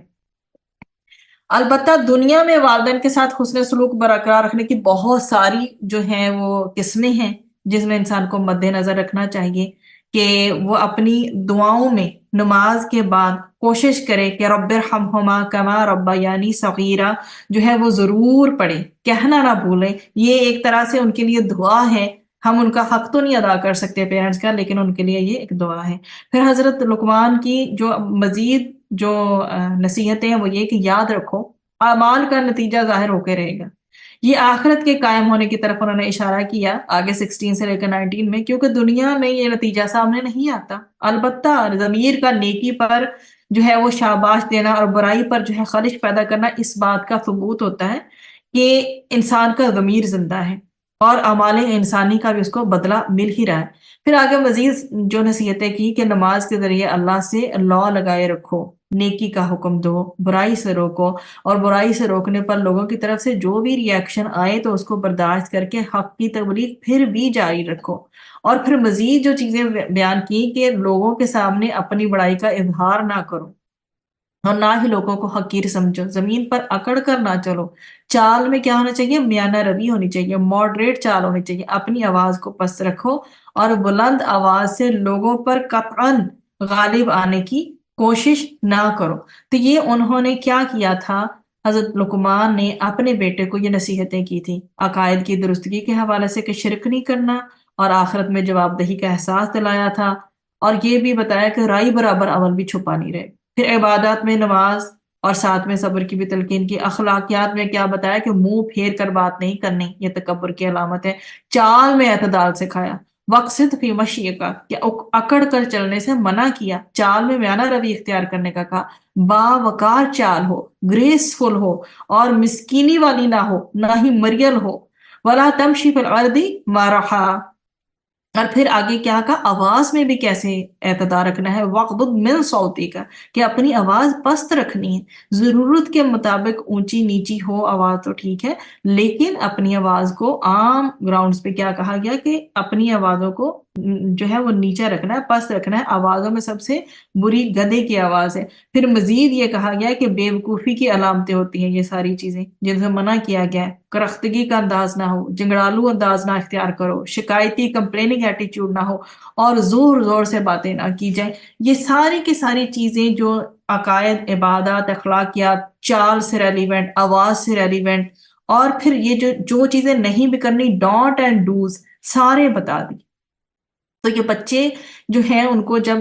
البتہ دنیا میں والدین کے ساتھ حسن سلوک برقرار رکھنے کی بہت ساری جو ہیں وہ قسمیں ہیں جس میں انسان کو مد نظر رکھنا چاہیے کہ وہ اپنی دعاؤں میں نماز کے بعد کوشش کرے کہ رب ارحمہما کما ربیانی صغیرا جو ہے وہ ضرور پڑھے، کہنا نہ بھولیں۔ یہ ایک طرح سے ان کے لیے دعا ہے، ہم ان کا حق تو نہیں ادا کر سکتے پیرنٹس کا، لیکن ان کے لیے یہ ایک دعا ہے۔ پھر حضرت لقمان کی جو مزید جو نصیحتیں ہیں وہ یہ کہ یاد رکھو اعمال کا نتیجہ ظاہر ہو کے رہے گا، یہ آخرت کے قائم ہونے کی طرف انہوں نے اشارہ کیا آگے 16 سے لے کر 19 میں، کیونکہ دنیا میں یہ نتیجہ سامنے نہیں آتا، البتہ ضمیر کا نیکی پر جو ہے وہ شاباش دینا اور برائی پر جو ہے خلش پیدا کرنا اس بات کا ثبوت ہوتا ہے کہ انسان کا ضمیر زندہ ہے اور اعمال انسانی کا بھی اس کو بدلہ مل ہی رہا ہے۔ پھر آگے مزید جو نصیحتیں کی کہ نماز کے ذریعے اللہ سے لا لگائے رکھو، نیکی کا حکم دو، برائی سے روکو، اور برائی سے روکنے پر لوگوں کی طرف سے جو بھی ری ایکشن آئے تو اس کو برداشت کر کے حق کی تبلیغ پھر بھی جاری رکھو۔ اور پھر مزید جو چیزیں بیان کی کہ لوگوں کے سامنے اپنی بڑائی کا اظہار نہ کرو، اور نہ ہی لوگوں کو حقیر سمجھو، زمین پر اکڑ کر نہ چلو، چال میں کیا ہونا چاہیے؟ میانہ روی ہونی چاہیے، ماڈریٹ چال ہونی چاہیے، اپنی آواز کو پست رکھو اور بلند آواز سے لوگوں پر قطعاً غالب آنے کی کوشش نہ کرو۔ تو یہ انہوں نے کیا کیا تھا؟ حضرت لقمان نے اپنے بیٹے کو یہ نصیحتیں کی تھی عقائد کی درستگی کے حوالے سے کہ شرک نہیں کرنا، اور آخرت میں جواب دہی کا احساس دلایا تھا، اور یہ بھی بتایا کہ رائی برابر عمل بھی چھپا نہیں رہے۔ پھر عبادات میں نماز اور ساتھ میں صبر کی بھی تلقین کی۔ اخلاقیات میں کیا بتایا کہ منہ پھیر کر بات نہیں کرنی، یہ تکبر کی علامت ہے۔ چال میں اعتدال سکھایا، وقصد فی مشی کا کہ اکڑ کر چلنے سے منع کیا، چال میں میانہ روی اختیار کرنے کا کہا، باوقار چال ہو، گریسفل ہو، اور مسکینی والی نہ ہو، نہ ہی مریل ہو، ولا تمشی فی الارض مرحا۔ اور پھر آگے کیا کہا؟ آواز میں بھی کیسے اعتدال رکھنا ہے، وغضض من صوتی کا کہ اپنی آواز پست رکھنی ہے، ضرورت کے مطابق اونچی نیچی ہو آواز تو ٹھیک ہے، لیکن اپنی آواز کو عام گراؤنڈز پہ کیا کہا گیا کہ اپنی آوازوں کو جو ہے وہ نیچا رکھنا ہے، پست رکھنا ہے۔ آوازوں میں سب سے بری گدھے کی آواز ہے۔ پھر مزید یہ کہا گیا کہ بے وقوفی کی علامتیں ہوتی ہیں یہ ساری چیزیں جن سے منع کیا گیا ہے، کرختگی کا انداز نہ ہو، جنگڑالو انداز نہ اختیار کرو، شکایتی کمپلیننگ ایٹیچیوڈ نہ ہو، اور زور زور سے باتیں نہ کی جائیں۔ یہ ساری کی ساری چیزیں جو عقائد، عبادات، اخلاقیات، چال سے ریلیونٹ، آواز سے ریلیونٹ، اور پھر یہ جو چیزیں نہیں بھی کرنی، ڈونٹ اینڈ ڈوز سارے بتا دی۔ تو یہ بچے جو ہیں ان کو جب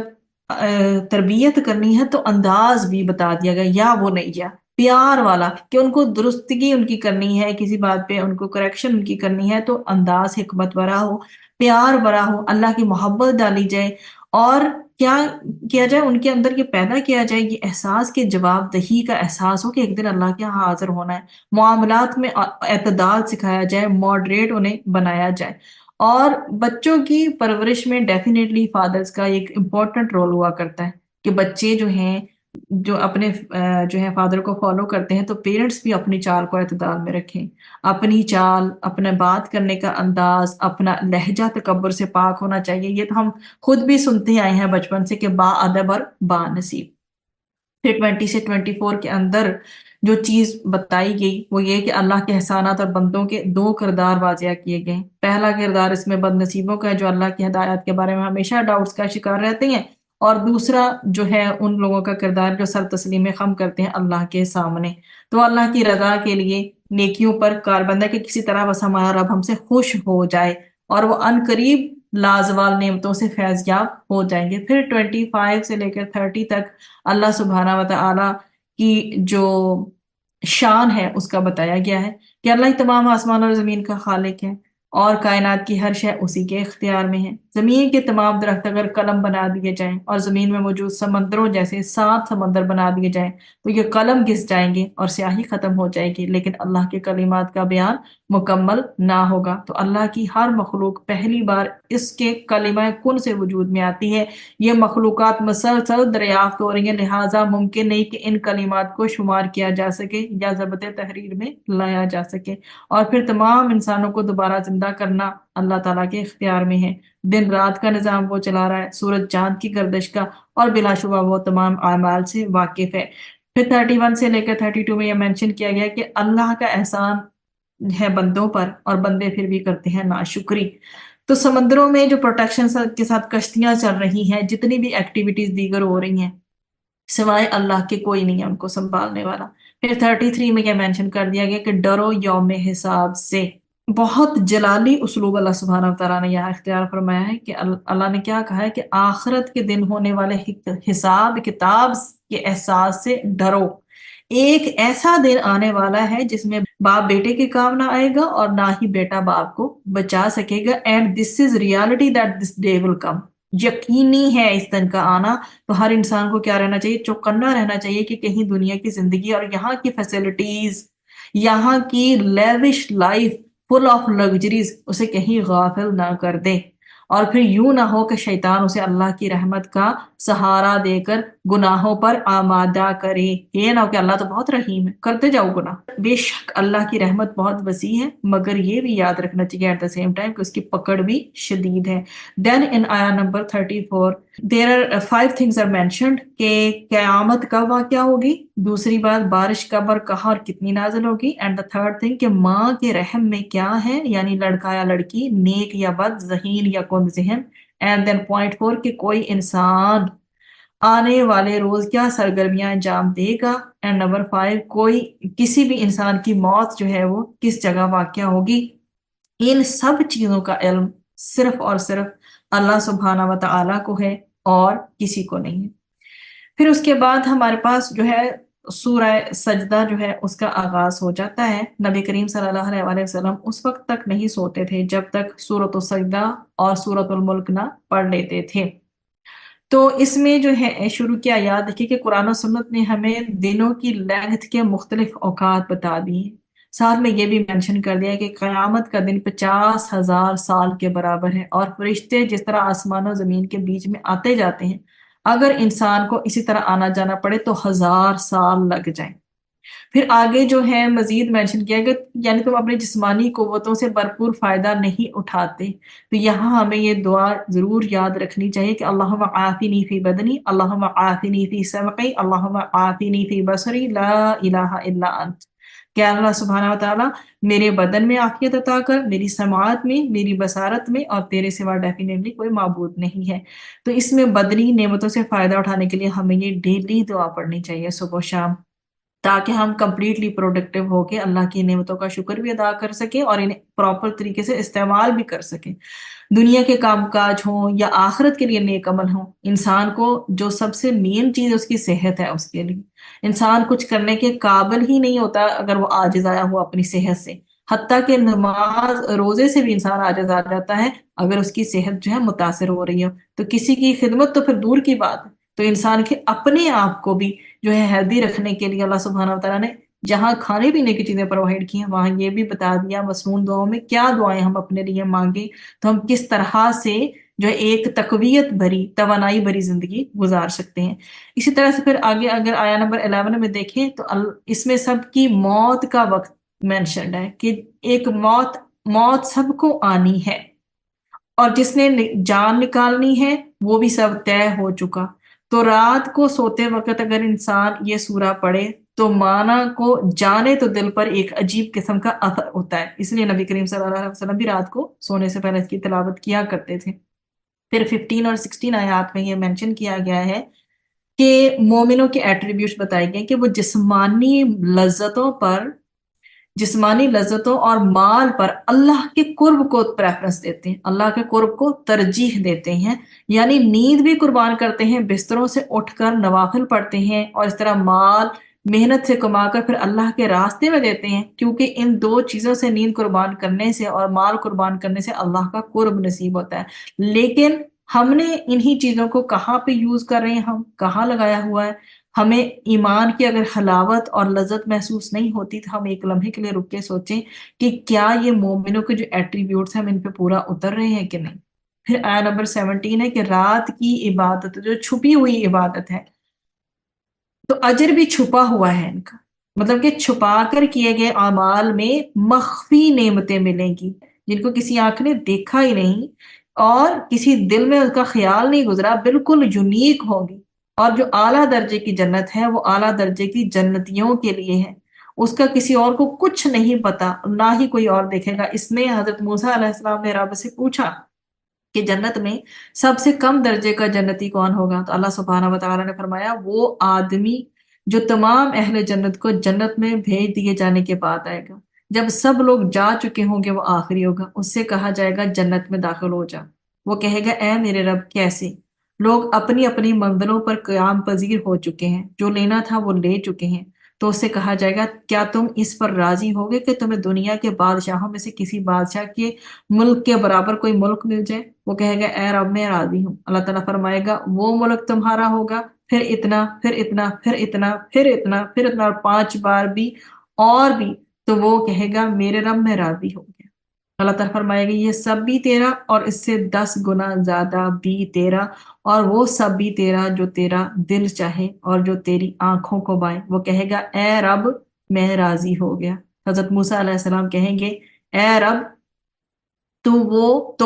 تربیت کرنی ہے تو انداز بھی بتا دیا گیا، یا وہ نہیں یا پیار والا، کہ ان کو درستگی ان کی کرنی ہے، کسی بات پہ ان کو کریکشن ان کی کرنی ہے تو انداز حکمت بھرا ہو، پیار بھرا ہو، اللہ کی محبت ڈالی جائے، اور کیا کیا جائے ان کے اندر یہ پیدا کیا جائے یہ احساس کہ جواب دہی کا احساس ہو کہ ایک دن اللہ کے یہاں حاضر ہونا ہے۔ معاملات میں اعتدال سکھایا جائے، ماڈریٹ انہیں بنایا جائے۔ اور بچوں کی پرورش میں ڈیفینیٹلی فادرز کا ایک امپورٹنٹ رول ہوا کرتا ہے کہ بچے جو ہیں جو اپنے جو ہے فادر کو فالو کرتے ہیں تو پیرنٹس بھی اپنی چال کو اعتدال میں رکھیں، اپنی چال، اپنا بات کرنے کا انداز، اپنا لہجہ تکبر سے پاک ہونا چاہیے۔ یہ تو ہم خود بھی سنتے آئے ہیں بچپن سے کہ با ادب اور با نصیب۔ پھر 20 سے 24 کے اندر جو چیز بتائی گئی وہ یہ کہ اللہ کے احسانات اور بندوں کے دو کردار واضح کیے گئے۔ پہلا کردار اس میں بد نصیبوں کا ہے جو اللہ کی ہدایات کے بارے میں ہمیشہ ڈاؤٹس کا شکار رہتے ہیں، اور دوسرا جو ہے ان لوگوں کا کردار جو سر تسلیم خم کرتے ہیں اللہ کے سامنے۔ تو اللہ کی رضا کے لیے نیکیوں پر کاربند ہے کہ کسی طرح بس ہمارا رب ہم سے خوش ہو جائے اور وہ ان قریب لازوال نعمتوں سے فیض یاب ہو جائیں گے۔ پھر 25 سے لے کر 30 تک اللہ سبحانہ و تعالی کی جو شان ہے اس کا بتایا گیا ہے کہ اللہ ہی تمام آسمان اور زمین کا خالق ہے، اور کائنات کی ہر شے اسی کے اختیار میں ہے۔ زمین کے تمام درخت اگر قلم بنا دیے جائیں اور زمین میں موجود سمندروں جیسے 7 سمندر بنا دیے جائیں تو یہ قلم گھس جائیں گے اور سیاہی ختم ہو جائے گی، لیکن اللہ کے کلمات کا بیان مکمل نہ ہوگا۔ تو اللہ کی ہر مخلوق پہلی بار اس کے کلمہ کن سے وجود میں آتی ہے۔ یہ مخلوقات مسلسل دریافت ہو رہی ہیں، لہٰذا ممکن نہیں کہ ان کلمات کو شمار کیا جا سکے یا ضبط تحریر میں لایا جا سکے۔ اور پھر تمام انسانوں کو دوبارہ زندہ کرنا اللہ تعالیٰ کے اختیار میں ہے۔ دن رات کا نظام وہ چلا رہا ہے، سورج چاند کی گردش کا، اور بلا شبہ وہ تمام اعمال سے واقف ہے۔ پھر 31 سے لے کر 32 میں یہ مینشن کیا گیا کہ اللہ کا احسان ہے بندوں پر اور بندے پھر بھی کرتے ہیں ناشکری۔ تو سمندروں میں جو پروٹیکشن کے ساتھ کشتیاں چل رہی ہیں، جتنی بھی ایکٹیویٹیز دیگر ہو رہی ہیں، سوائے اللہ کے کوئی نہیں ہے ان کو سنبھالنے والا۔ پھر 33 میں یہ مینشن کر دیا گیا کہ ڈرو یوم حساب سے۔ بہت جلالی اسلوب اللہ سبحانہ وتعالیٰ نے یہاں اختیار فرمایا ہے کہ اللہ نے کیا کہا ہے کہ آخرت کے دن ہونے والے حساب کتاب کے احساس سے ڈرو۔ ایک ایسا دن آنے والا ہے جس میں باپ بیٹے کے کام نہ آئے گا اور نہ ہی بیٹا باپ کو بچا سکے گا، and this is reality that this day will come. یقینی ہے اس دن کا آنا۔ تو ہر انسان کو کیا رہنا چاہیے؟ چوکنا رہنا چاہیے کہ کہیں دنیا کی زندگی اور یہاں کی فیسلٹیز، یہاں کی lavish life full of luxuries اسے کہیں غافل نہ کر دے۔ اور پھر یوں نہ ہو کہ شیطان اسے اللہ کی رحمت کا سہارا دے کر گناہوں پر آمادہ کرے۔ یہ نہ ہو کہ اللہ تو بہت رحیم ہے، کرتے جاؤ گناہ۔ بے شک اللہ کی رحمت بہت وسیع ہے، مگر یہ بھی یاد رکھنا چاہیے ایٹ دا سیم ٹائم کہ اس کی پکڑ بھی شدید ہے۔ دین ان آیا number 34 there are 5 things are mentioned کہ قیامت کب واقع ہوگی، دوسری بات بارش کب اور کہاں اور کتنی نازل ہوگی، اینڈ دا تھرڈ تھنگ کہ ماں کے رحم میں کیا ہے، یعنی لڑکا یا لڑکی، نیک یا بد، ذہین یا کند ذہن، اینڈ دین پوائنٹ 4 کہ کوئی انسان آنے والے روز کیا سرگرمیاں انجام دے گا، اینڈ نمبر 5 کوئی کسی بھی انسان کی موت جو ہے وہ کس جگہ واقع ہوگی۔ ان سب چیزوں کا علم صرف اور صرف اللہ سبحانہ و تعالیٰ کو ہے اور کسی کو نہیں ہے۔ پھر اس کے بعد ہمارے پاس جو ہے سورہ سجدہ جو ہے اس کا آغاز ہو جاتا ہے۔ نبی کریم صلی اللہ علیہ وسلم اس وقت تک نہیں سوتے تھے جب تک سورۃ السجدہ اور سورۃ الملک نہ پڑھ لیتے تھے۔ تو اس میں جو ہے شروع کی آیات دیکھیے کہ قرآن و سنت نے ہمیں دنوں کی لینگتھ کے مختلف اوقات بتا دی ہیں، ساتھ میں یہ بھی مینشن کر دیا کہ قیامت کا دن 50,000 سال کے برابر ہے، اور فرشتے جس طرح آسمان و زمین کے بیچ میں آتے جاتے ہیں، اگر انسان کو اسی طرح آنا جانا پڑے تو 1000 سال لگ جائیں۔ پھر آگے جو ہے مزید مینشن کیا کہ یعنی تم اپنی جسمانی قوتوں سے بھرپور فائدہ نہیں اٹھاتے، تو یہاں ہمیں یہ دعا ضرور یاد رکھنی چاہیے کہ اللہم عافنی فی بدنی، اللہم عافنی فی سمعی، اللہم عافنی فی بصری، لا الہ الا انت، کہ اللہ سبحانہ و تعالیٰ میرے بدن میں عافیت عطا کر، میری سماعت میں، میری بصارت میں، اور تیرے سوا ڈیفینیٹلی کوئی معبود نہیں ہے۔ تو اس میں بدنی نعمتوں سے فائدہ اٹھانے کے لیے ہمیں یہ ڈیلی دعا پڑھنی چاہیے صبح و شام، تاکہ ہم کمپلیٹلی پروڈکٹیو ہو کے اللہ کی نعمتوں کا شکر بھی ادا کر سکیں اور انہیں پراپر طریقے سے استعمال بھی کر سکیں، دنیا کے کام کاج ہوں یا آخرت کے لیے نیک عمل ہوں۔ انسان کو جو سب سے مین چیز اس کی صحت ہے، اس کے لیے انسان کچھ کرنے کے قابل ہی نہیں ہوتا اگر وہ عاجز آیا ہوا اپنی صحت سے، حتیٰ کہ نماز روزے سے بھی انسان عاجز آ جاتا ہے اگر اس کی صحت جو ہے متاثر ہو رہی ہو، تو کسی کی خدمت تو پھر دور کی بات ہے۔ تو انسان کے اپنے آپ کو بھی جو ہے ہیلدی رکھنے کے لیے اللہ سبحانہ و تعالیٰ نے جہاں کھانے پینے کی چیزیں پرووائڈ کی ہیں، وہاں یہ بھی بتا دیا مسنون دعاؤں میں کیا دعائیں ہم اپنے لیے مانگیں، تو ہم کس طرح سے جو ہے ایک تقویت بھری، توانائی بھری زندگی گزار سکتے ہیں۔ اسی طرح سے پھر آگے اگر آیا نمبر 11 میں دیکھیں تو اس میں سب کی موت کا وقت مینشنڈ ہے کہ ایک موت سب کو آنی ہے، اور جس نے جان نکالنی ہے وہ بھی سب طے ہو چکا۔ تو رات کو سوتے وقت اگر انسان یہ سورہ پڑھے تو مانا کو جانے تو دل پر ایک عجیب قسم کا اثر ہوتا ہے، اس لیے نبی کریم صلی اللہ علیہ وسلم بھی رات کو سونے سے پہلے اس کی تلاوت کیا کرتے تھے۔ پھر 15 اور 16 آیات میں یہ مینشن کیا گیا ہے کہ مومنوں کے ایٹریبیوٹس بتائے گئے کہ وہ جسمانی لذتوں اور مال پر اللہ کے قرب کو پریفرنس دیتے ہیں، اللہ کے قرب کو ترجیح دیتے ہیں، یعنی نیند بھی قربان کرتے ہیں، بستروں سے اٹھ کر نوافل پڑھتے ہیں، اور اس طرح مال محنت سے کما کر پھر اللہ کے راستے میں دیتے ہیں، کیونکہ ان دو چیزوں سے، نیند قربان کرنے سے اور مال قربان کرنے سے، اللہ کا قرب نصیب ہوتا ہے۔ لیکن ہم نے انہی چیزوں کو کہاں پہ یوز کر رہے ہیں، ہم کہاں لگایا ہوا ہے؟ ہمیں ایمان کی اگر حلاوت اور لذت محسوس نہیں ہوتی تو ہم ایک لمحے کے لیے رک کے سوچیں کہ کیا یہ مومنوں کے جو ایٹریبیوٹس ہیں ہم ان پہ پورا اتر رہے ہیں کہ نہیں۔ پھر آیا نمبر 17 ہے کہ رات کی عبادت جو چھپی ہوئی عبادت ہے، تو اجر بھی چھپا ہوا ہے ان کا، مطلب کہ چھپا کر کیے گئے اعمال میں مخفی نعمتیں ملیں گی جن کو کسی آنکھ نے دیکھا ہی نہیں اور کسی دل میں اس کا خیال نہیں گزرا، بالکل یونیک ہوگی۔ اور جو اعلیٰ درجے کی جنت ہے وہ اعلیٰ درجے کی جنتیوں کے لیے ہے، اس کا کسی اور کو کچھ نہیں پتا، نہ ہی کوئی اور دیکھے گا۔ اس میں حضرت موسیٰ علیہ السلام نے رب سے پوچھا کہ جنت میں سب سے کم درجے کا جنتی کون ہوگا، تو اللہ سبحانہ و تعالیٰ نے فرمایا وہ آدمی جو تمام اہل جنت کو جنت میں بھیج دیے جانے کے بعد آئے گا، جب سب لوگ جا چکے ہوں گے وہ آخری ہوگا، اس سے کہا جائے گا جنت میں داخل ہو جا۔ وہ کہے گا اے میرے رب کیسے؟ لوگ اپنی اپنی منزلوں پر قیام پذیر ہو چکے ہیں، جو لینا تھا وہ لے چکے ہیں، تو اس سے کہا جائے گا کیا تم اس پر راضی ہوگے کہ تمہیں دنیا کے بادشاہوں میں سے کسی بادشاہ کے ملک کے برابر کوئی ملک مل جائے؟ وہ کہے گا اے رب میں راضی ہوں۔ اللہ تعالیٰ فرمائے گا وہ ملک تمہارا ہوگا، پھر اتنا، پھر اتنا، پھر اتنا، پھر اتنا، پھر اتنا، اور 5 بار بھی اور بھی، تو وہ کہے گا میرے رب میں راضی ہو گیا۔ اللہ تعالیٰ فرمائے گا یہ سب بھی تیرا اور اس سے 10 گنا زیادہ بھی تیرا، اور وہ سب بھی تیرا جو تیرا دل چاہے اور جو تیری آنکھوں کو بائے۔ وہ کہے گا اے رب میں راضی ہو گیا۔ حضرت موسیٰ علیہ السلام کہیں گے اے رب تو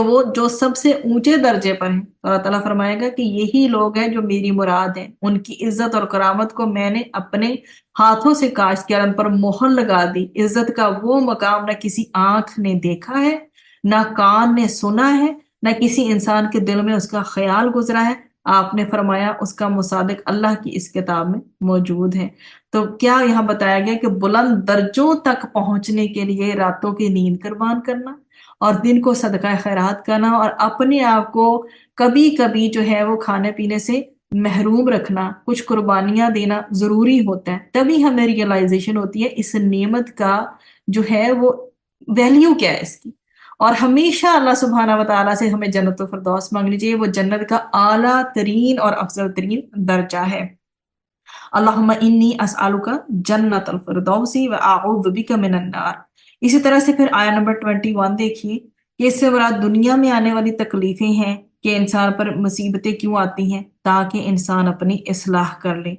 وہ جو سب سے اونچے درجے پر ہیں۔ اللہ تعالیٰ فرمائے گا کہ یہی لوگ ہیں جو میری مراد ہیں، ان کی عزت اور کرامت کو میں نے اپنے ہاتھوں سے کاشت کیا، ان پر مہر لگا دی۔ عزت کا وہ مقام نہ کسی آنکھ نے دیکھا ہے، نہ کان نے سنا ہے، نہ کسی انسان کے دل میں اس کا خیال گزرا ہے۔ آپ نے فرمایا اس کا مصادق اللہ کی اس کتاب میں موجود ہے۔ تو کیا یہاں بتایا گیا کہ بلند درجوں تک پہنچنے کے لیے راتوں کی نیند قربان کرنا اور دن کو صدقہ خیرات کرنا اور اپنے آپ کو کبھی کبھی جو ہے وہ کھانے پینے سے محروم رکھنا، کچھ قربانیاں دینا ضروری ہوتا ہے۔ تبھی ہمیں ریئلائزیشن ہوتی ہے اس نعمت کا جو ہے وہ ویلیو کیا ہے اس کی۔ اور ہمیشہ اللہ سبحانہ و تعالیٰ سے ہمیں جنت الفردوس مانگنی چاہیے، وہ جنت کا اعلیٰ ترین اور افضل ترین درجہ ہے۔ اللہم انی اسألک جنت الفردوس و اعوذ بک من النار۔ اسی طرح سے پھر آیا نمبر 21 دیکھیے کہ اس سے مراد دنیا میں آنے والی تکلیفیں ہیں کہ انسان پر مصیبتیں کیوں آتی ہیں، تاکہ انسان اپنی اصلاح کر لے۔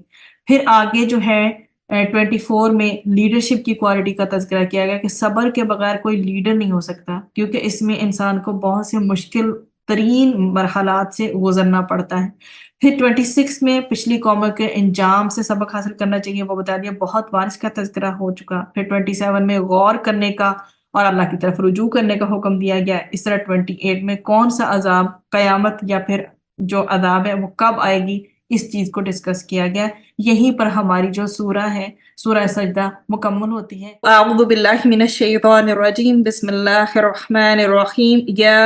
پھر آگے جو ہے 24 میں لیڈرشپ کی کوالٹی کا تذکرہ کیا گیا کہ صبر کے بغیر کوئی لیڈر نہیں ہو سکتا، کیونکہ اس میں انسان کو بہت سے مشکل ترین مرحلات سے گزرنا پڑتا ہے۔ پھر 26 میں پچھلی قوموں کے انجام سے سبق حاصل کرنا چاہیے، وہ بتا دیا، بہت بار اس کا تذکرہ ہو چکا۔ پھر 27 میں غور کرنے کا اور اللہ کی طرف رجوع کرنے کا حکم دیا گیا۔ اس طرح 28 میں کون سا عذاب، قیامت یا پھر جو عذاب ہے وہ کب آئے گی، اس چیز کو ڈسکس کیا گیا۔ یہیں پر ہماری جو سورہ ہے، سورہ سجدہ، مکمل ہوتی ہے۔ اعوذ باللہ من الشیطان الرجیم، بسم اللہ الرحمن الرحیم۔ یا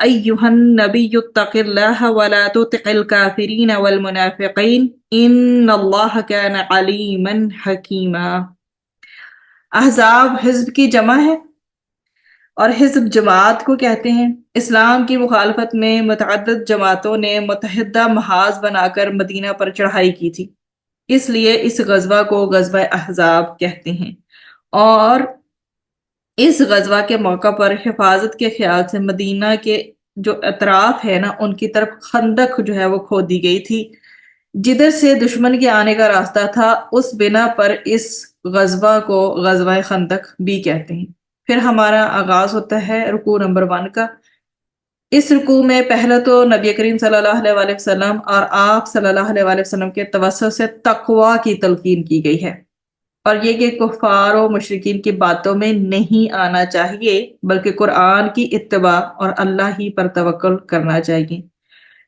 ایہا النبی اتق اللہ ولا تطع الکافرین والمنافقین ان اللہ کان علیما حکیما۔ احزاب حزب کی جمع ہے اور حزب جماعت کو کہتے ہیں۔ اسلام کی مخالفت میں متعدد جماعتوں نے متحدہ محاذ بنا کر مدینہ پر چڑھائی کی تھی، اس لیے اس غزوہ کو غزوہ احزاب کہتے ہیں۔ اور اس غزوہ کے موقع پر حفاظت کے خیال سے مدینہ کے جو اطراف ہے نا، ان کی طرف خندق جو ہے وہ کھودی گئی تھی، جدھر سے دشمن کے آنے کا راستہ تھا۔ اس بنا پر اس غزوہ کو غزوہ خندق بھی کہتے ہیں۔ پھر ہمارا آغاز ہوتا ہے رکوع نمبر 1 کا۔ اس رکوع میں پہلا تو نبی کریم صلی اللہ علیہ وآلہ وسلم اور آپ صلی اللہ علیہ وآلہ وسلم کے توسط سے تقوی کی تلقین کی گئی ہے، اور یہ کہ کفار و مشرکین کی باتوں میں نہیں آنا چاہیے، بلکہ قرآن کی اتباع اور اللہ ہی پر توکل کرنا چاہیے۔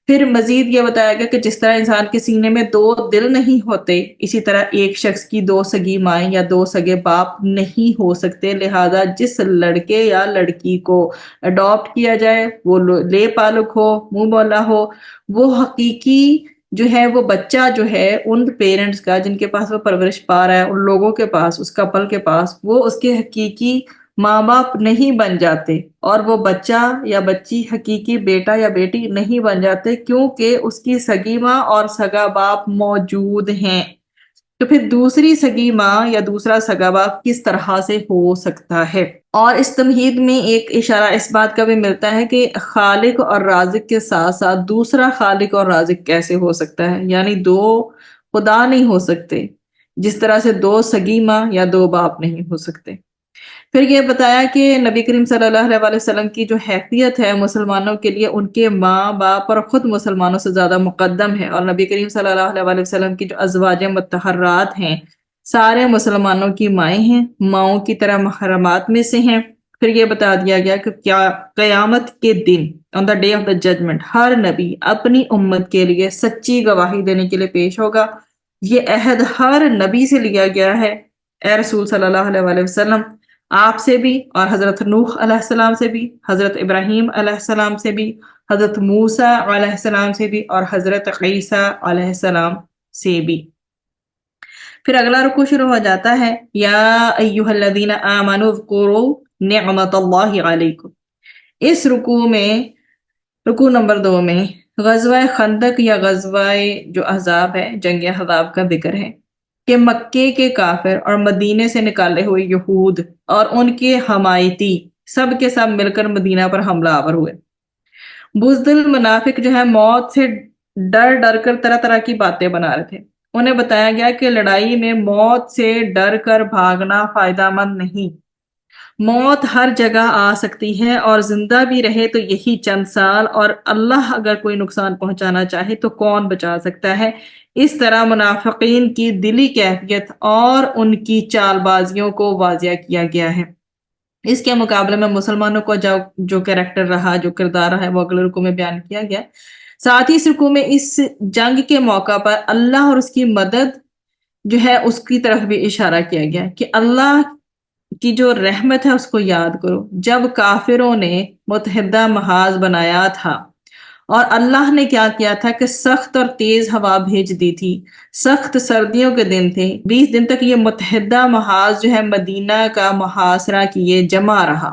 پھر مزید یہ بتایا گیا کہ جس طرح انسان کے سینے میں 2 دل نہیں ہوتے، اسی طرح ایک شخص کی 2 سگی مائیں یا 2 سگے باپ نہیں ہو سکتے، لہذا جس لڑکے یا لڑکی کو اڈاپٹ کیا جائے، وہ لے پالک ہو، منہ بولا ہو، وہ حقیقی جو ہے وہ بچہ جو ہے ان پیرنٹس کا جن کے پاس وہ پرورش پا رہا ہے، ان لوگوں کے پاس، اس کپل کے پاس، وہ اس کے حقیقی ماں باپ نہیں بن جاتے، اور وہ بچہ یا بچی حقیقی بیٹا یا بیٹی نہیں بن جاتے، کیونکہ اس کی سگی ماں اور سگا باپ موجود ہیں۔ تو پھر دوسری سگی ماں یا دوسرا سگا باپ کس طرح سے ہو سکتا ہے؟ اور اس تمہید میں ایک اشارہ اس بات کا بھی ملتا ہے کہ خالق اور رازق کے ساتھ ساتھ دوسرا خالق اور رازق کیسے ہو سکتا ہے، یعنی 2 خدا نہیں ہو سکتے، جس طرح سے 2 سگی ماں یا 2 باپ نہیں ہو سکتے۔ پھر یہ بتایا کہ نبی کریم صلی اللہ علیہ وآلہ وسلم کی جو حیثیت ہے مسلمانوں کے لیے، ان کے ماں باپ اور خود مسلمانوں سے زیادہ مقدم ہے، اور نبی کریم صلی اللہ علیہ وآلہ وسلم کی جو ازواج مطہرات ہیں سارے مسلمانوں کی مائیں ہیں، ماؤں کی طرح محرمات میں سے ہیں۔ پھر یہ بتا دیا گیا کہ کیا قیامت کے دن on the day of the judgment ہر نبی اپنی امت کے لیے سچی گواہی دینے کے لیے پیش ہوگا۔ یہ عہد ہر نبی سے لیا گیا ہے۔ اے رسول صلی اللہ علیہ وآلہ وسلم، آپ سے بھی، اور حضرت نوح علیہ السلام سے بھی، حضرت ابراہیم علیہ السلام سے بھی، حضرت موسیٰ علیہ السلام سے بھی، اور حضرت عیسیٰ علیہ السلام سے بھی۔ پھر اگلا رکوع شروع ہو جاتا ہے، یا ایہا الذین آمنوا اذکروا نعمت اللہ علیکم۔ اس رکوع میں، رکوع نمبر 2 میں غزوہ خندق یا غزوہ جو احزاب ہے، جنگ احزاب کا ذکر ہے کہ مکے کے کافر اور مدینے سے نکالے ہوئے یہود اور ان کے حمایتی سب کے سب مل کر مدینہ پر حملہ آور ہوئے۔ بزدل منافق جو ہے موت سے ڈر ڈر کر طرح طرح کی باتیں بنا رہے تھے۔ انہیں بتایا گیا کہ لڑائی میں موت سے ڈر کر بھاگنا فائدہ مند نہیں، موت ہر جگہ آ سکتی ہے اور زندہ بھی رہے تو یہی چند سال، اور اللہ اگر کوئی نقصان پہنچانا چاہے تو کون بچا سکتا ہے۔ اس طرح منافقین کی دلی کیفیت اور ان کی چال بازیوں کو واضح کیا گیا ہے۔ اس کے مقابلے میں مسلمانوں کو جو کریکٹر رہا، جو کردار رہا ہے، وہ اگلے رکوع میں بیان کیا گیا۔ ساتھ ہی اس رکوع میں اس جنگ کے موقع پر اللہ اور اس کی مدد جو ہے اس کی طرف بھی اشارہ کیا گیا کہ اللہ کی جو رحمت ہے اس کو یاد کرو، جب کافروں نے متحدہ محاذ بنایا تھا اور اللہ نے کیا کیا تھا کہ سخت اور تیز ہوا بھیج دی تھی، سخت سردیوں کے دن تھے، 20 دن تک یہ متحدہ محاذ جو ہے مدینہ کا محاصرہ کیے جمع رہا،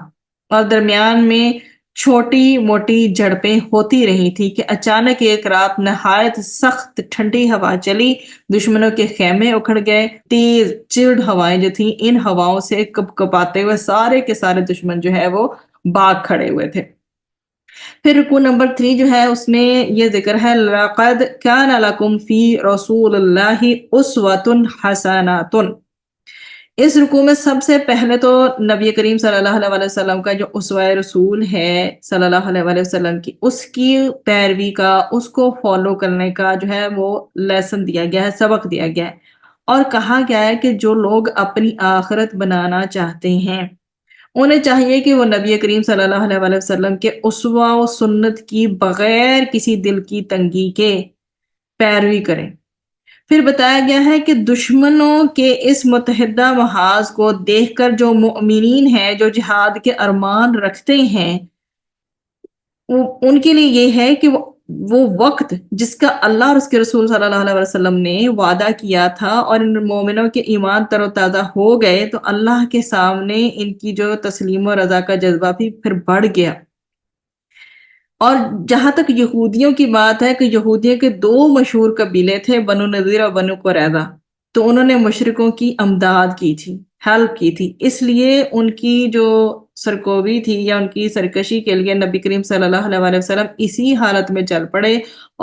اور درمیان میں چھوٹی موٹی جھڑپیں ہوتی رہی تھی کہ اچانک ایک رات نہایت سخت ٹھنڈی ہوا چلی، دشمنوں کے خیمے اکھڑ گئے، تیز چڑ ہوائیں جو تھیں ان ہواؤں سے کپ کپاتے ہوئے سارے کے سارے دشمن جو ہے وہ بھاگ کھڑے ہوئے تھے۔ پھر رکوع نمبر 3 جو ہے اس میں یہ ذکر ہے لَقَدْ كَانَ لَكُمْ فِي رَسُولِ اللَّهِ أُسْوَةٌ حَسَنَةٌ۔ اس رکوع میں سب سے پہلے تو نبی کریم صلی اللہ علیہ وسلم کا جو اسوہ رسول ہے صلی اللہ علیہ وسلم کی، اس کی پیروی کا، اس کو فالو کرنے کا جو ہے وہ لیسن دیا گیا ہے، سبق دیا گیا ہے، اور کہا گیا ہے کہ جو لوگ اپنی آخرت بنانا چاہتے ہیں انہیں چاہیے کہ وہ نبی کریم صلی اللہ علیہ وسلم کے اسوہ و سنت کی بغیر کسی دل کی تنگی کے پیروی کریں۔ پھر بتایا گیا ہے کہ دشمنوں کے اس متحدہ محاذ کو دیکھ کر جو مؤمنین ہیں، جو جہاد کے ارمان رکھتے ہیں، ان کے لیے یہ ہے کہ وہ وقت جس کا اللہ اور اس کے رسول صلی اللہ علیہ وسلم نے وعدہ کیا تھا اور ان مومنوں کے ایمان تر و تازہ ہو گئے تو اللہ کے سامنے ان کی جو تسلیم و رضا کا جذبہ بھی پھر بڑھ گیا۔ اور جہاں تک یہودیوں کی بات ہے کہ یہودیوں کے 2 مشہور قبیلے تھے، بنو نذیر اور بنو قریظہ، تو انہوں نے مشرکوں کی امداد کی تھی، ہیلپ کی تھی، اس لیے ان کی جو سرکوبی تھی یا ان کی سرکشی کے لیے نبی کریم صلی اللہ علیہ وسلم اسی حالت میں چل پڑے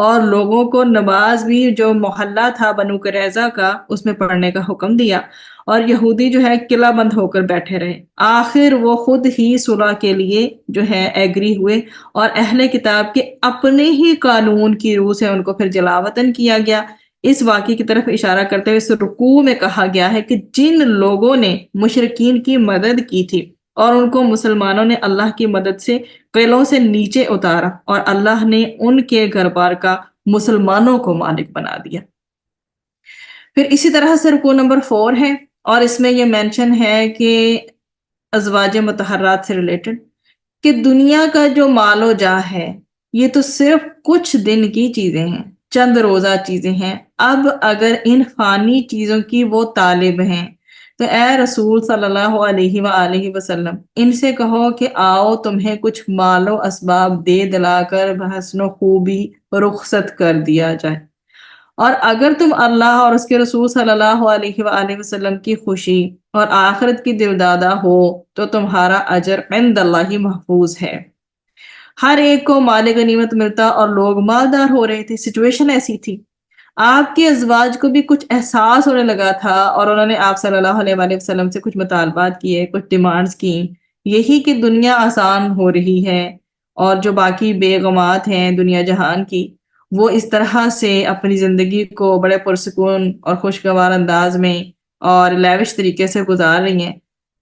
اور لوگوں کو نماز بھی جو محلہ تھا بنو قریظہ کا اس میں پڑھنے کا حکم دیا، اور یہودی جو ہے قلعہ بند ہو کر بیٹھے رہے۔ آخر وہ خود ہی صلح کے لیے جو ہے ایگری ہوئے، اور اہل کتاب کے اپنے ہی قانون کی روح سے ان کو پھر جلا وطن کیا گیا۔ اس واقعے کی طرف اشارہ کرتے ہوئے اس رکوع میں کہا گیا ہے کہ جن لوگوں نے مشرکین کی مدد کی تھی اور ان کو مسلمانوں نے اللہ کی مدد سے قلعوں سے نیچے اتارا، اور اللہ نے ان کے گھر بار کا مسلمانوں کو مالک بنا دیا۔ پھر اسی طرح سے رکوع نمبر 4 ہے، اور اس میں یہ مینشن ہے کہ ازواج مطہرات سے ریلیٹڈ کہ دنیا کا جو مال و جاہ ہے یہ تو صرف کچھ دن کی چیزیں ہیں، چند روزہ چیزیں ہیں، اب اگر ان فانی چیزوں کی وہ طالب ہیں تو اے رسول صلی اللہ علیہ وآلہ وسلم ان سے کہو کہ آؤ تمہیں کچھ مال و اسباب دے دلا کر بحسن و خوبی رخصت کر دیا جائے، اور اگر تم اللہ اور اس کے رسول صلی اللہ علیہ وآلہ وسلم کی خوشی اور آخرت کی دلدادہ ہو تو تمہارا اجر عند اللہ محفوظ ہے۔ ہر ایک کو مال غنیمت ملتا اور لوگ مالدار ہو رہے تھے، سچویشن ایسی تھی۔ آپ کے ازواج کو بھی کچھ احساس ہونے لگا تھا اور انہوں نے آپ صلی اللہ علیہ وآلہ وسلم سے کچھ مطالبات کیے، کچھ ڈیمانڈز کی، یہی کہ دنیا آسان ہو رہی ہے اور جو باقی بیگمات ہیں دنیا جہان کی وہ اس طرح سے اپنی زندگی کو بڑے پرسکون اور خوشگوار انداز میں اور لیوش طریقے سے گزار رہی ہیں،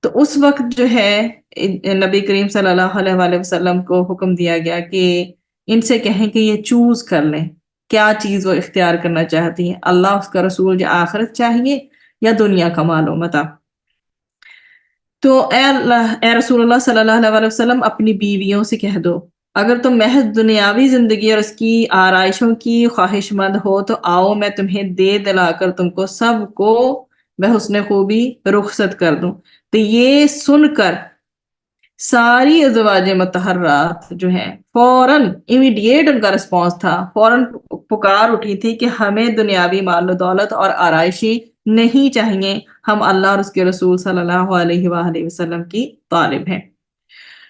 تو اس وقت جو ہے نبی کریم صلی اللہ علیہ وآلہ وسلم کو حکم دیا گیا کہ ان سے کہیں کہ یہ چوز کر لیں کیا چیز وہ اختیار کرنا چاہتی ہیں، اللہ اس کا رسول یا آخرت چاہیے یا دنیا کا مال و متاع۔ تو اے رسول اللہ صلی اللہ علیہ وسلم اپنی بیویوں سے کہہ دو اگر تم محض دنیاوی زندگی اور اس کی آرائشوں کی خواہش مند ہو تو آؤ میں تمہیں دے دلا کر تم کو سب کو بحسن خوبی رخصت کر دوں۔ تو یہ سن کر ساری ازواج مطہرات جو ہیں فوراً امیڈیٹ ان کا رسپانس تھا، فوراً پکار اٹھی تھی کہ ہمیں دنیاوی مال و دولت اور آرائشی نہیں چاہیے، ہم اللہ اور اس کے رسول صلی اللہ علیہ وآلہ وسلم کی طالب ہیں۔